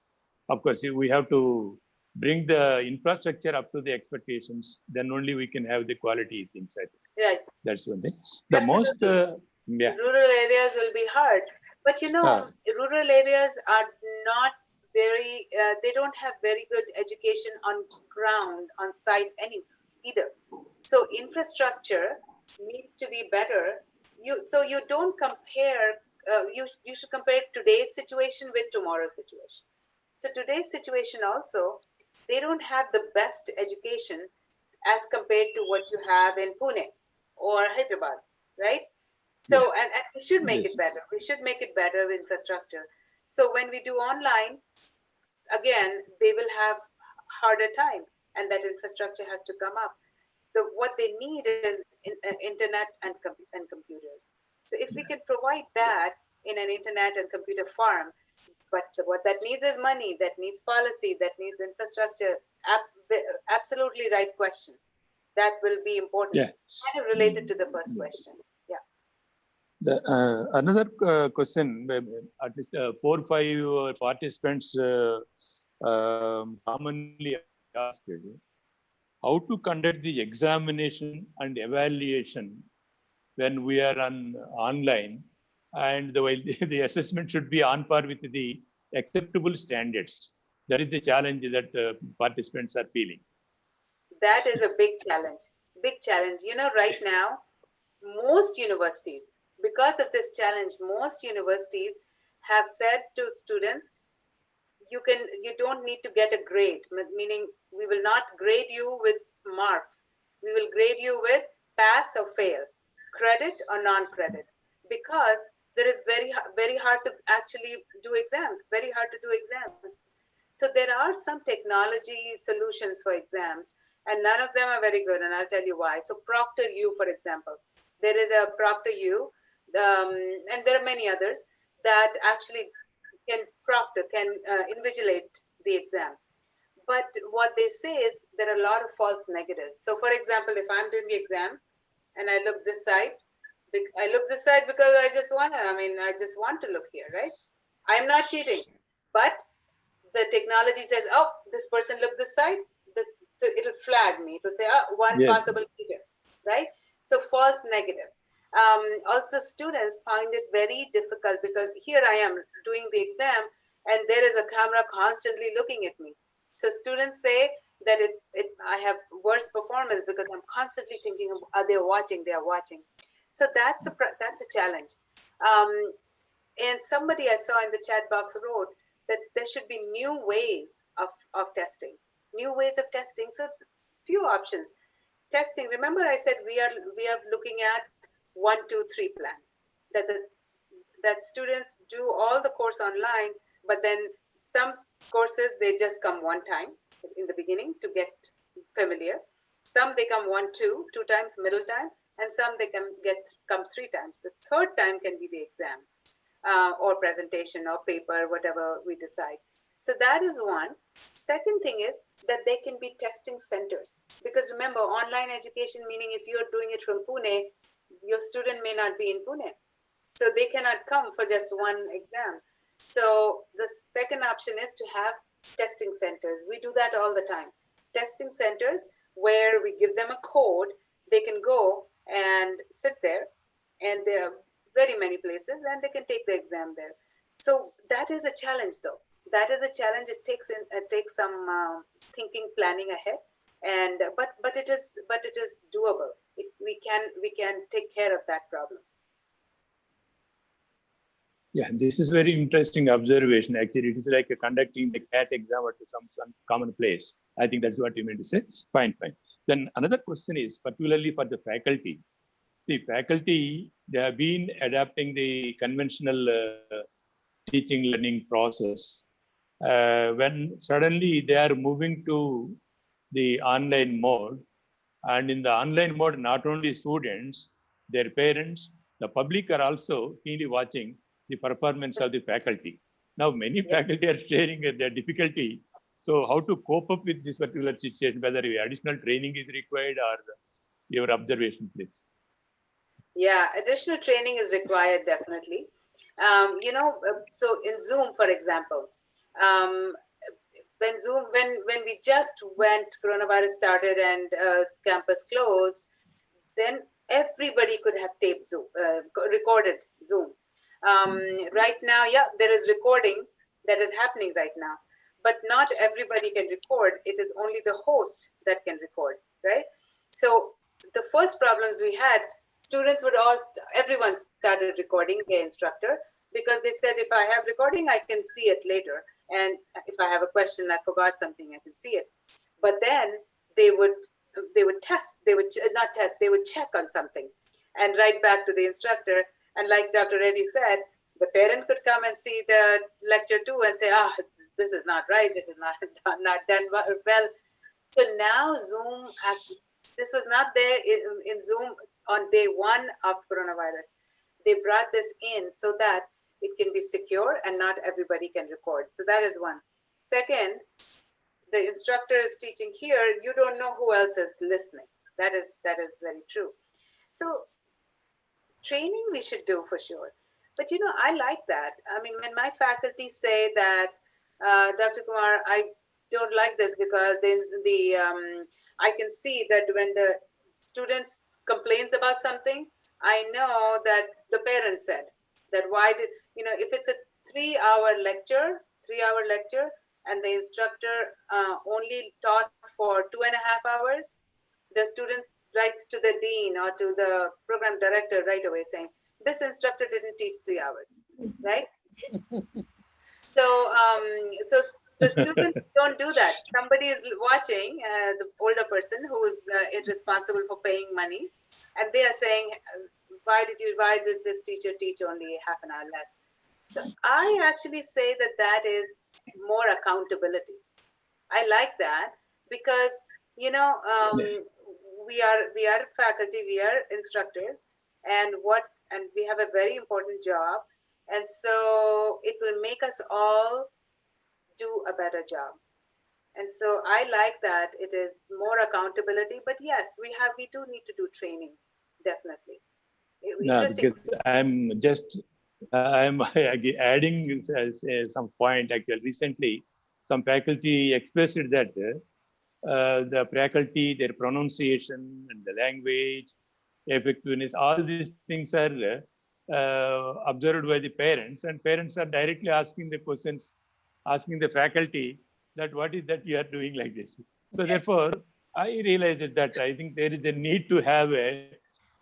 Of course, we have to bring the infrastructure up to the expectations, then only we can have the quality things, I think. Right. That's one thing. The most, yeah. Rural areas will be hard. But you know, rural areas are not very, they don't have very good education on ground, on site either. So infrastructure needs to be better. So you don't compare, you should compare today's situation with tomorrow's situation. So today's situation also, they don't have the best education as compared to what you have in Pune or Hyderabad, right? So, and we should make it better. We should make it better with infrastructure. So when we do online, again, they will have harder time, and that infrastructure has to come up. So what they need is internet and computers. So if we can provide that in an internet and computer farm, but what that needs is money, that needs policy, that needs infrastructure. Absolutely right question. That will be important. Kind of related to the first question. Another question, at least 4 or 5 participants commonly asked, how to conduct the examination and evaluation when we are online, and the assessment should be on par with the acceptable standards. That is the challenge that participants are feeling. That is a big challenge. Big challenge. You know, right now, most universities, because of this challenge, most universities have said to students, you don't need to get a grade, meaning we will not grade you with marks. We will grade you with pass or fail, credit or non-credit, because there is very hard to actually do exams, very hard to do exams. So there are some technology solutions for exams, and none of them are very good, and I'll tell you why. So ProctorU, for example, there is a ProctorU, and there are many others that actually can invigilate the exam. But what they say is there are a lot of false negatives. So for example, if I'm doing the exam and I look this side because I just want to look here, right? I'm not cheating, but the technology says, oh, this person looked this side, so it'll flag me. It'll say, oh, one possible cheater, right? So false negatives. Also, students find it very difficult because here I am doing the exam and there is a camera constantly looking at me. So students say that I have worse performance because I'm constantly thinking, are they watching? They are watching. So that's a challenge. And somebody I saw in the chat box wrote that there should be new ways of testing, new ways of testing. So few options. Testing, remember I said we are looking at 1, 2, 3 plan, that students do all the course online, but then some courses they just come one time in the beginning to get familiar. Some they come 1, 2 times middle time, and some they come 3 times. The third time can be the exam or presentation or paper, whatever we decide. So that is one. Second thing is that they can be testing centers, because remember, online education, meaning if you're doing it from Pune, your student may not be in Pune. So they cannot come for just one exam. So the second option is to have testing centers. We do that all the time. Testing centers where we give them a code, they can go and sit there, and there are very many places, and they can take the exam there. So that is a challenge though. That is a challenge. It takes some thinking, planning ahead, and but it is doable. We can take care of that problem. Yeah, this is very interesting observation. Actually, it is like conducting the CAT exam at some common place. I think that's what you meant to say. Fine. Then another question is particularly for the faculty. See, faculty, they have been adapting the conventional teaching learning process. When suddenly they are moving to the online mode, and in the online mode, not only students, their parents, the public are also keenly watching the performance of the faculty. Now, many faculty are sharing their difficulty. So how to cope up with this particular situation, whether additional training is required or your observation, please. Yeah, additional training is required, definitely. So in Zoom, for example, when we just went, coronavirus started and campus closed, then everybody could have taped Zoom, recorded Zoom. Right now, yeah, there is recording that is happening right now, but not everybody can record. It is only the host that can record, right? So the first problems we had, students would everyone started recording their instructor, because they said, if I have recording, I can see it later. And if I have a question, I forgot something, I can see it. But then they would test, they would not test, they would check on something and write back to the instructor. And like Dr. Reddy said, the parent could come and see the lecture too and say, this is not right, this is not done well. So now Zoom, this was not there in Zoom on day one of coronavirus. They brought this in so that it can be secure and not everybody can record. So that is one. Second, the instructor is teaching here, you don't know who else is listening. That is very true. So training we should do for sure. But I like that. I mean, when my faculty say that, Dr. Kumar, I don't like this because I can see that when the students complains about something, I know that the parent said that why did, if it's a 3-hour lecture, and the instructor only taught for 2.5 hours, the student writes to the dean or to the program director right away saying, this instructor didn't teach 3 hours, right? So the students don't do that. Somebody is watching, the older person who is responsible for paying money, and they are saying, why did this teacher teach only half an hour less? So I actually say that is more accountability. I like that because, we are faculty, we are instructors, and we have a very important job. And so it will make us all do a better job. And so I like that it is more accountability, but yes, we do need to do training, definitely. No, because I'm adding some point. Actually, recently, some faculty expressed that the faculty, their pronunciation and the language, effectiveness, all these things are observed by the parents, and parents are directly asking the questions, asking the faculty that what is that you are doing like this. So therefore, I realized that I think there is a need to have a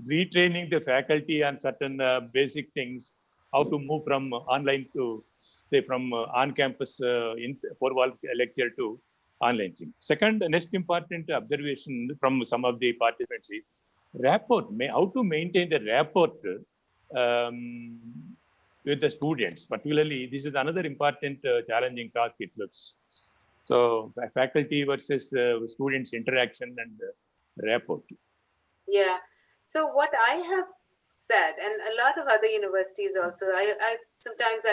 retraining the faculty on certain basic things, how to move from online to, say, from on-campus four-wall lecture to online thing. Second, next important observation from some of the participants is rapport, how to maintain the rapport with the students. Particularly, this is another important challenging task, it looks. So faculty versus students interaction and rapport. Yeah. So what I have said, and a lot of other universities also, I sometimes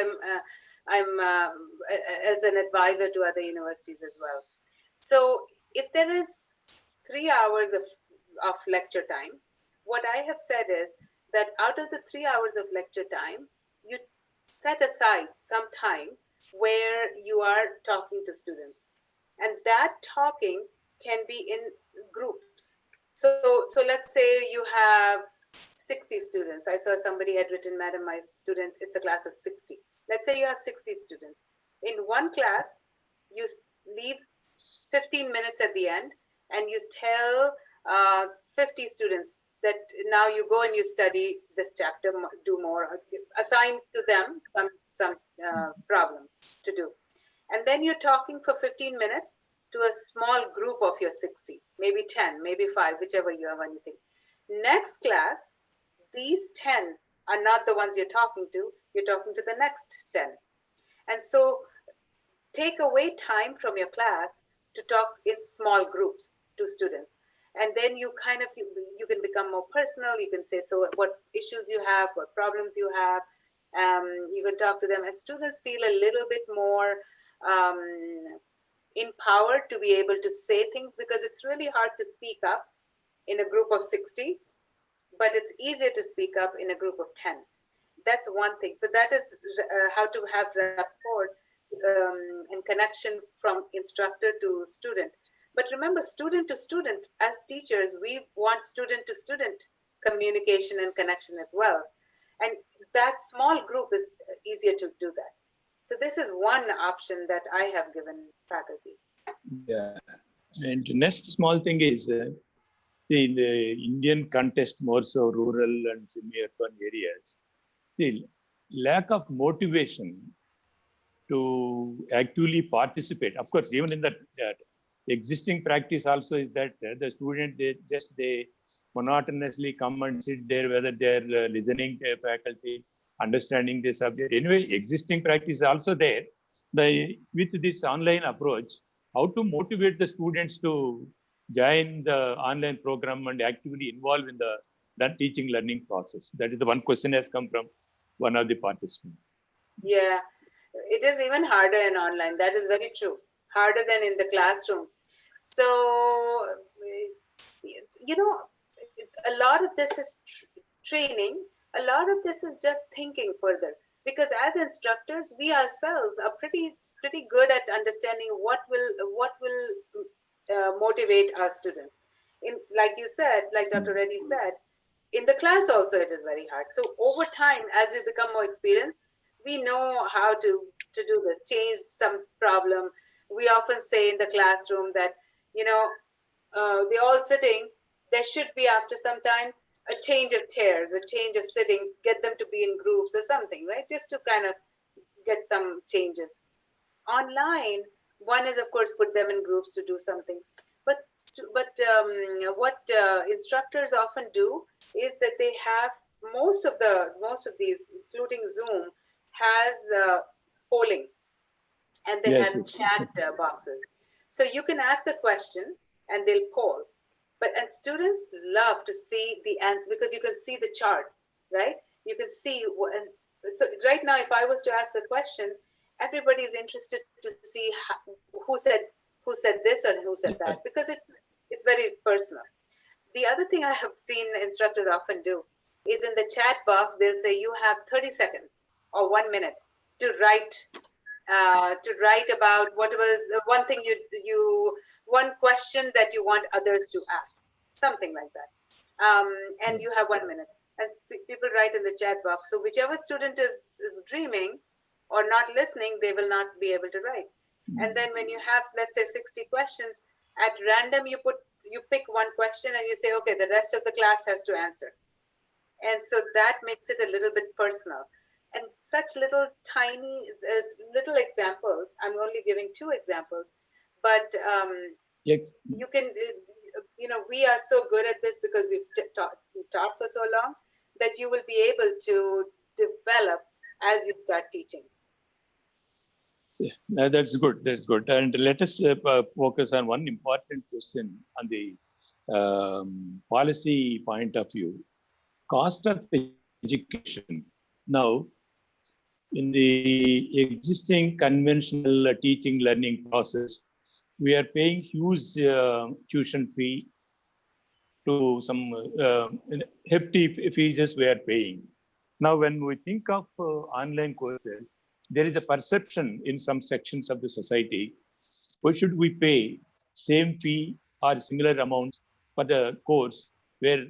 I'm as an advisor to other universities as well. So if there is 3 hours of lecture time, what I have said is that out of the 3 hours of lecture time, you set aside some time where you are talking to students. And that talking can be in groups. So let's say you have 60 students. I saw somebody had written, Madam, my student, it's a class of 60. Let's say you have 60 students. In one class, you leave 15 minutes at the end and you tell 50 students that now you go and you study this chapter, do more, assign to them some problem to do. And then you're talking for 15 minutes to a small group of your 60, maybe 10, maybe 5, whichever you have anything. Next class, these 10 are not the ones you're talking to the next 10. And so take away time from your class to talk in small groups to students. And then you you can become more personal. You can say, so what issues you have, what problems you have. You can talk to them, and students feel a little bit more empowered to be able to say things, because it's really hard to speak up in a group of 60, but it's easier to speak up in a group of 10. That's one thing. So that is how to have rapport and connection from instructor to student. But remember, student to student, as teachers, we want student to student communication and connection as well. And that small group is easier to do that. So this is one option that I have given faculty. Yeah. And next small thing is in the Indian context, more so rural and semi-urban areas, the lack of motivation to actually participate. Of course, even in that existing practice also is that the student, they monotonously come and sit there, whether they're listening to faculty, understanding the subject. Anyway, existing practice is also there. With this online approach, how to motivate the students to join the online program and actively involve in the teaching learning process. That is the one question has come from one of the participants. Yeah, it is even harder in online. That is very true. Harder than in the classroom. So, you know, a lot of this is training. A lot of this is just thinking further. Because as instructors, we ourselves are pretty good at understanding what will motivate our students. Like you said, like Dr. Reddy said, in the class also it is very hard. So over time, as we become more experienced, we know how to do this, change some problem. We often say in the classroom that, they're all sitting, there should be after some time a change of chairs, a change of sitting, get them to be in groups or something, right? Just to kind of get some changes. Online, one is of course put them in groups to do some things. But what instructors often do is that they have most of these, including Zoom, has polling, and they Yes, have chat boxes. So you can ask a question and they'll poll. And students love to see the answer because you can see the chart, right? You can see. So right now, if I was to ask a question, everybody is interested to see who said this and who said that, because it's very personal. The other thing I have seen instructors often do is in the chat box, they'll say you have 30 seconds or 1 minute to write about what was one thing one question that you want others to ask, something like that. And you have 1 minute. As people write in the chat box, so whichever student is dreaming or not listening, they will not be able to write. And then when you have, let's say, 60 questions, at random you pick one question and you say, okay, the rest of the class has to answer. And so that makes it a little bit personal. And such little tiny little examples, I'm only giving 2 examples, but yes. you can, we are so good at this because we've taught for so long that you will be able to develop as you start teaching. Yeah, that's good. That's good. And let us focus on one important question on the policy point of view. Cost of education. Now, in the existing conventional teaching learning process, we are paying huge tuition fee to some hefty fees we are paying. Now, when we think of online courses, there is a perception in some sections of the society, why should we pay same fee or similar amounts for the course where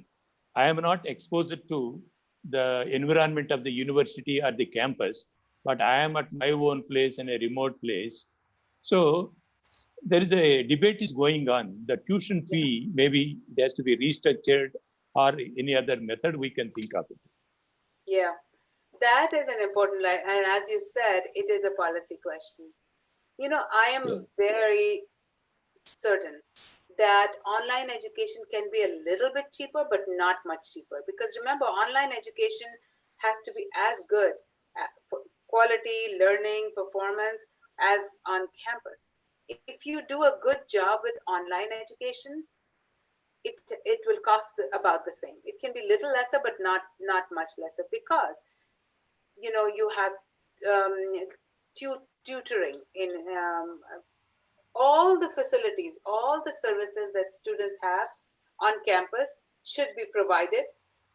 I am not exposed to the environment of the university or the campus, but I am at my own place in a remote place. So there is a debate is going on. The tuition fee, maybe it has to be restructured or any other method we can think of it. Yeah, that is an important line. And as you said, it is a policy question. I am very certain that online education can be a little bit cheaper, but not much cheaper. Because remember, online education has to be as good at quality, learning, performance as on campus. If you do a good job with online education, it will cost about the same. It can be little lesser, but not much lesser, because you have tutoring in all the facilities, all the services that students have on campus should be provided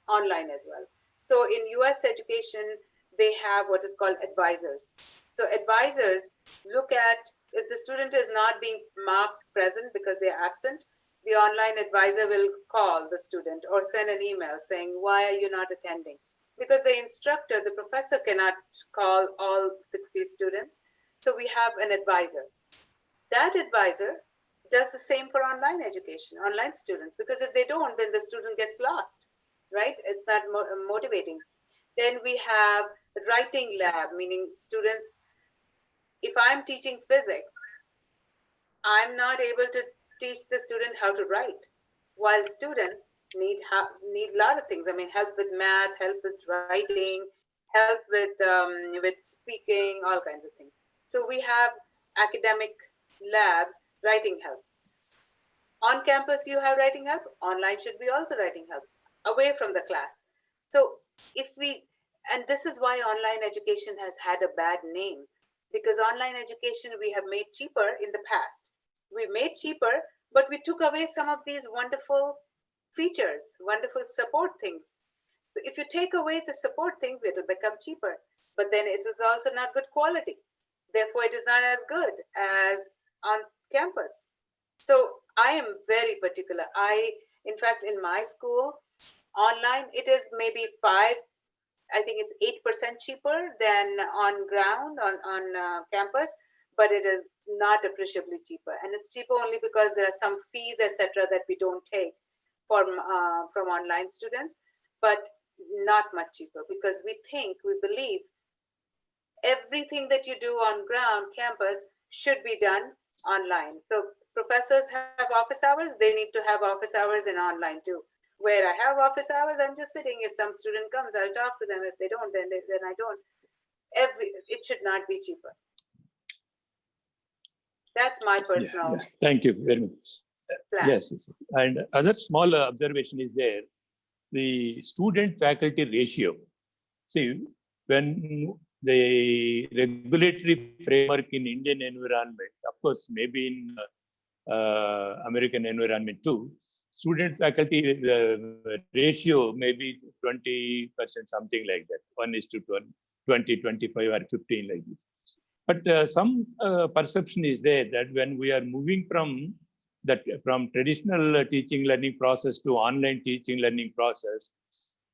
online as well. So in US education, they have what is called advisors. So advisors look at if the student is not being marked present because they're absent, the online advisor will call the student or send an email saying, why are you not attending? Because the instructor, the professor cannot call all 60 students. So we have an advisor. That advisor does the same for online education, online students, because if they don't, then the student gets lost, right? It's not motivating. Then we have writing lab, meaning students, if I'm teaching physics, I'm not able to teach the student how to write, while students need a lot of things. I mean, help with math, help with writing, help with speaking, all kinds of things. So we have academic labs, writing help. On campus, you have writing help. Online should be also writing help, away from the class. So and this is why online education has had a bad name, because online education we have made cheaper in the past. We made cheaper, but we took away some of these wonderful features, wonderful support things. So if you take away the support things, it will become cheaper, but then it is also not good quality. Therefore, it is not as good as on campus. So I am very particular. In fact, in my school, online, it is maybe I think it's 8% cheaper than on ground, on campus, but it is not appreciably cheaper. And it's cheaper only because there are some fees, etc., that we don't take from online students, but not much cheaper, because we believe everything that you do on ground campus should be done online. So professors have office hours, they need to have office hours in online too. Where I have office hours, I'm just sitting. If some student comes, I'll talk to them. If they don't, then I don't. It should not be cheaper. That's my personal. Yeah. Thank you very much. Plan. Yes. And other small observation is there, the student-faculty ratio. See, when the regulatory framework in Indian environment, of course, maybe in American environment too, student-faculty ratio may be 20%, something like that, 1:20, 25 or 15 like this. But some perception is there that when we are moving from traditional teaching learning process to online teaching learning process,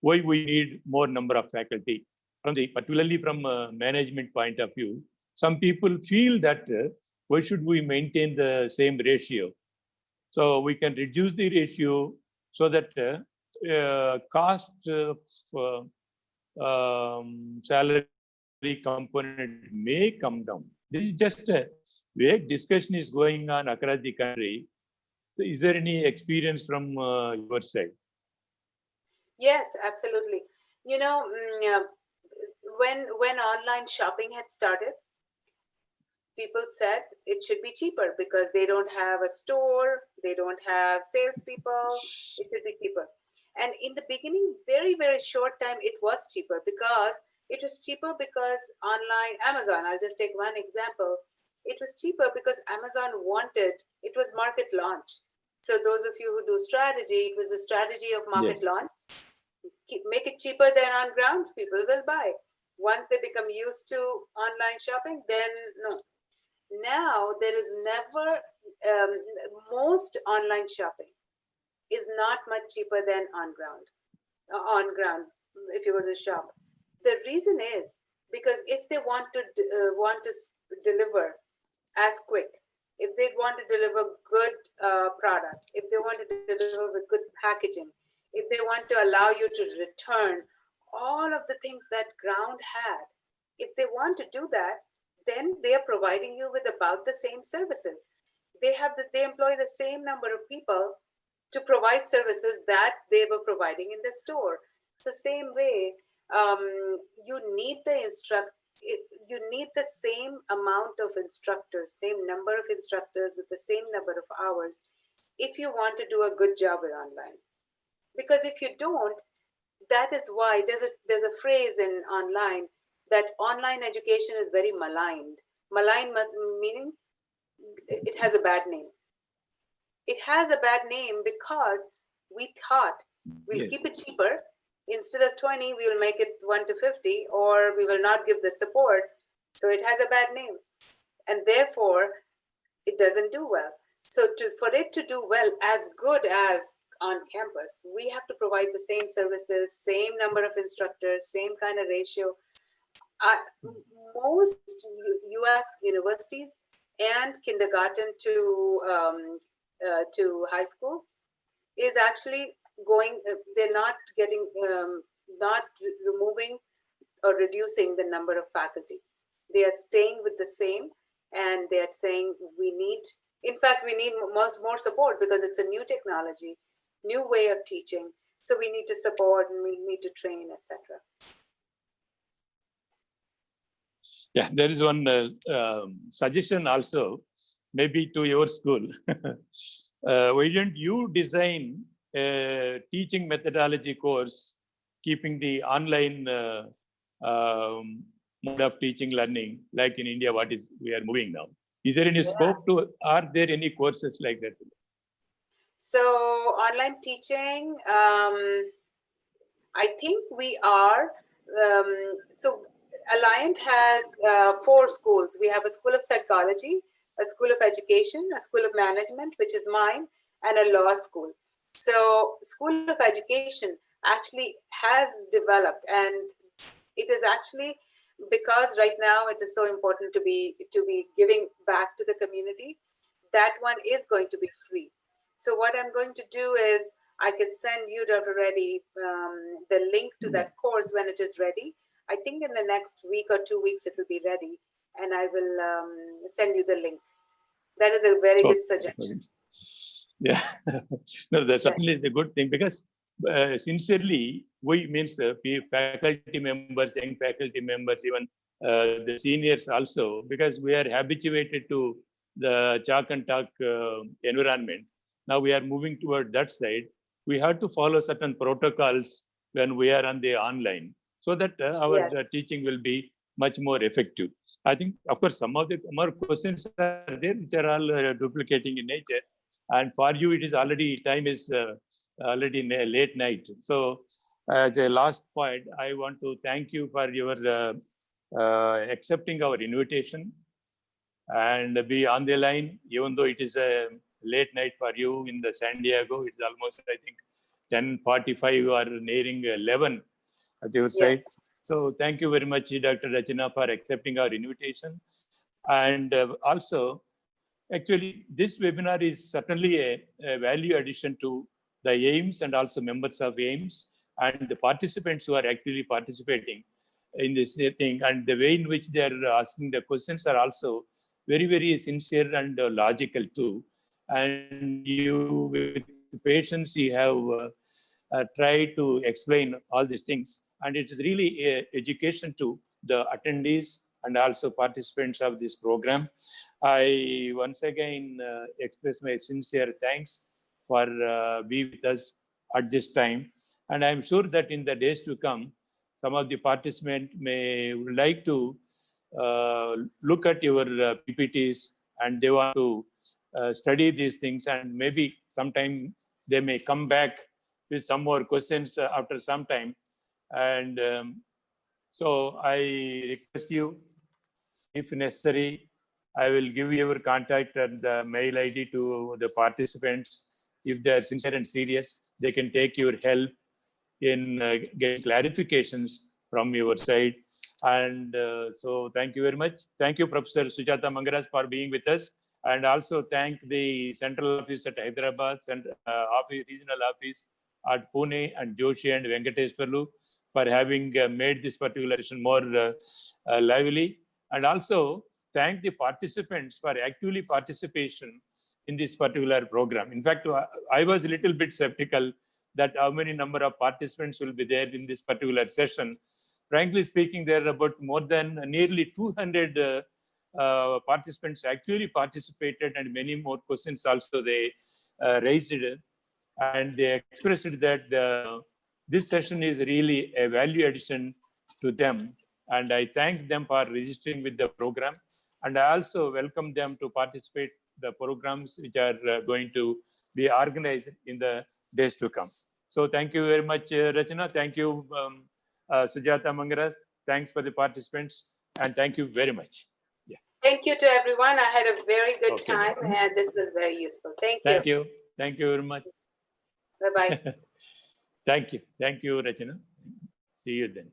why we need more number of faculty. Particularly from a management point of view, some people feel that why should we maintain the same ratio? So we can reduce the ratio so that cost of salary component may come down. This is just a vague discussion is going on across the country. So is there any experience from your side? Yes, absolutely. You know, when online shopping had started, people said it should be cheaper because they don't have a store, they don't have salespeople, it should be cheaper. And in the beginning, very, very short time, it was cheaper because online, Amazon, I'll just take one example. It was cheaper because Amazon it was market launch. So those of you who do strategy, it was a strategy of market launch. Make it cheaper than on ground, people will buy. Once they become used to online shopping, then no. Now there is never, most online shopping is not much cheaper than on ground, if you go to shop. The reason is because if they want to deliver as quick, if they want to deliver good products, if they want to deliver with good packaging, if they want to allow you to return all of the things that ground had, if they want to do that, then they are providing you with about the same services. They employ the same number of people to provide services that they were providing in the store. So same way, you need the same amount of instructors, same number of instructors with the same number of hours if you want to do a good job with online. Because if you don't, that is why there's a phrase in online that online education is very maligned. Maligned meaning it has a bad name. It has a bad name because we thought we'll keep it cheaper. Instead of 20, we will make it 1 to 50, or we will not give the support. So it has a bad name. And therefore, it doesn't do well. So for it to do well, as good as on campus, we have to provide the same services, same number of instructors, same kind of ratio. Most US universities and kindergarten to high school is actually going, they're not getting, not removing or reducing the number of faculty. They are staying with the same, and they are saying we need, in fact, we need more support because it's a new technology, new way of teaching. So we need to support and we need to train, etc. Yeah, there is one suggestion also, maybe to your school. Why don't you design a teaching methodology course, keeping the online mode of teaching learning, like in India, we are moving now. Is there any scope to, are there any courses like that? So online teaching, I think we are, so Alliant has 4 schools. We have a school of psychology, a school of education, a school of management, which is mine, and a law school. So school of education actually has developed, and it is actually because right now it is so important to be giving back to the community. That one is going to be free. So what I'm going to do is I can send you, Dr. Reddy, the link to that course when it is ready. I think in the next week or 2 weeks it will be ready, and I will send you the link. That is a very good suggestion. Yeah, no, that's certainly a good thing, because sincerely, we means faculty members, young faculty members, even the seniors also, because we are habituated to the chalk and talk environment. Now we are moving toward that side. We have to follow certain protocols when we are on the online, so that our teaching will be much more effective. I think, of course, some of the more questions are there which are all duplicating in nature. And for you, it is already, time is already late night. So as a last point, I want to thank you for your accepting our invitation and be on the line, even though it is a late night for you in the San Diego. It's almost, I think, 10:45 or nearing 11 at your side. So thank you very much, Dr. Rachna, for accepting our invitation. And also, actually, this webinar is certainly a value addition to the AIMS and also members of AIMS and the participants who are actually participating in this thing, and the way in which they are asking the questions are also very, very sincere and logical too. And you, with patience, you have tried to explain all these things. And it is really education to the attendees and also participants of this program. I once again express my sincere thanks for being with us at this time. And I'm sure that in the days to come, some of the participants may like to look at your PPTs, and they want to study these things, and maybe sometime they may come back with some more questions after some time. And so I request you, if necessary, I will give your contact and the mail ID to the participants. If they are sincere and serious, they can take your help in getting clarifications from your side. And so thank you very much. Thank you, Professor Sujata Managaraj, for being with us. And also thank the central office at Hyderabad, regional office at Pune, and Joshi and Venkateshwarlu for having made this particular session more lively. And also thank the participants for actively participation in this particular program. In fact, I was a little bit skeptical that how many number of participants will be there in this particular session. Frankly speaking, there are about more than nearly 200 participants actually participated, and many more questions also they raised it, and they expressed that this session is really a value addition to them. And I thank them for registering with the program. And I also welcome them to participate the programs which are going to be organized in the days to come. So thank you very much, Rachna. Thank you, Sujata Managaraj. Thanks for the participants. And thank you very much. Yeah. Thank you to everyone. I had a very good Okay. time and this was very useful. Thank you. Thank you. Thank you very much. Bye-bye. Thank you. Thank you, Rachna. See you then.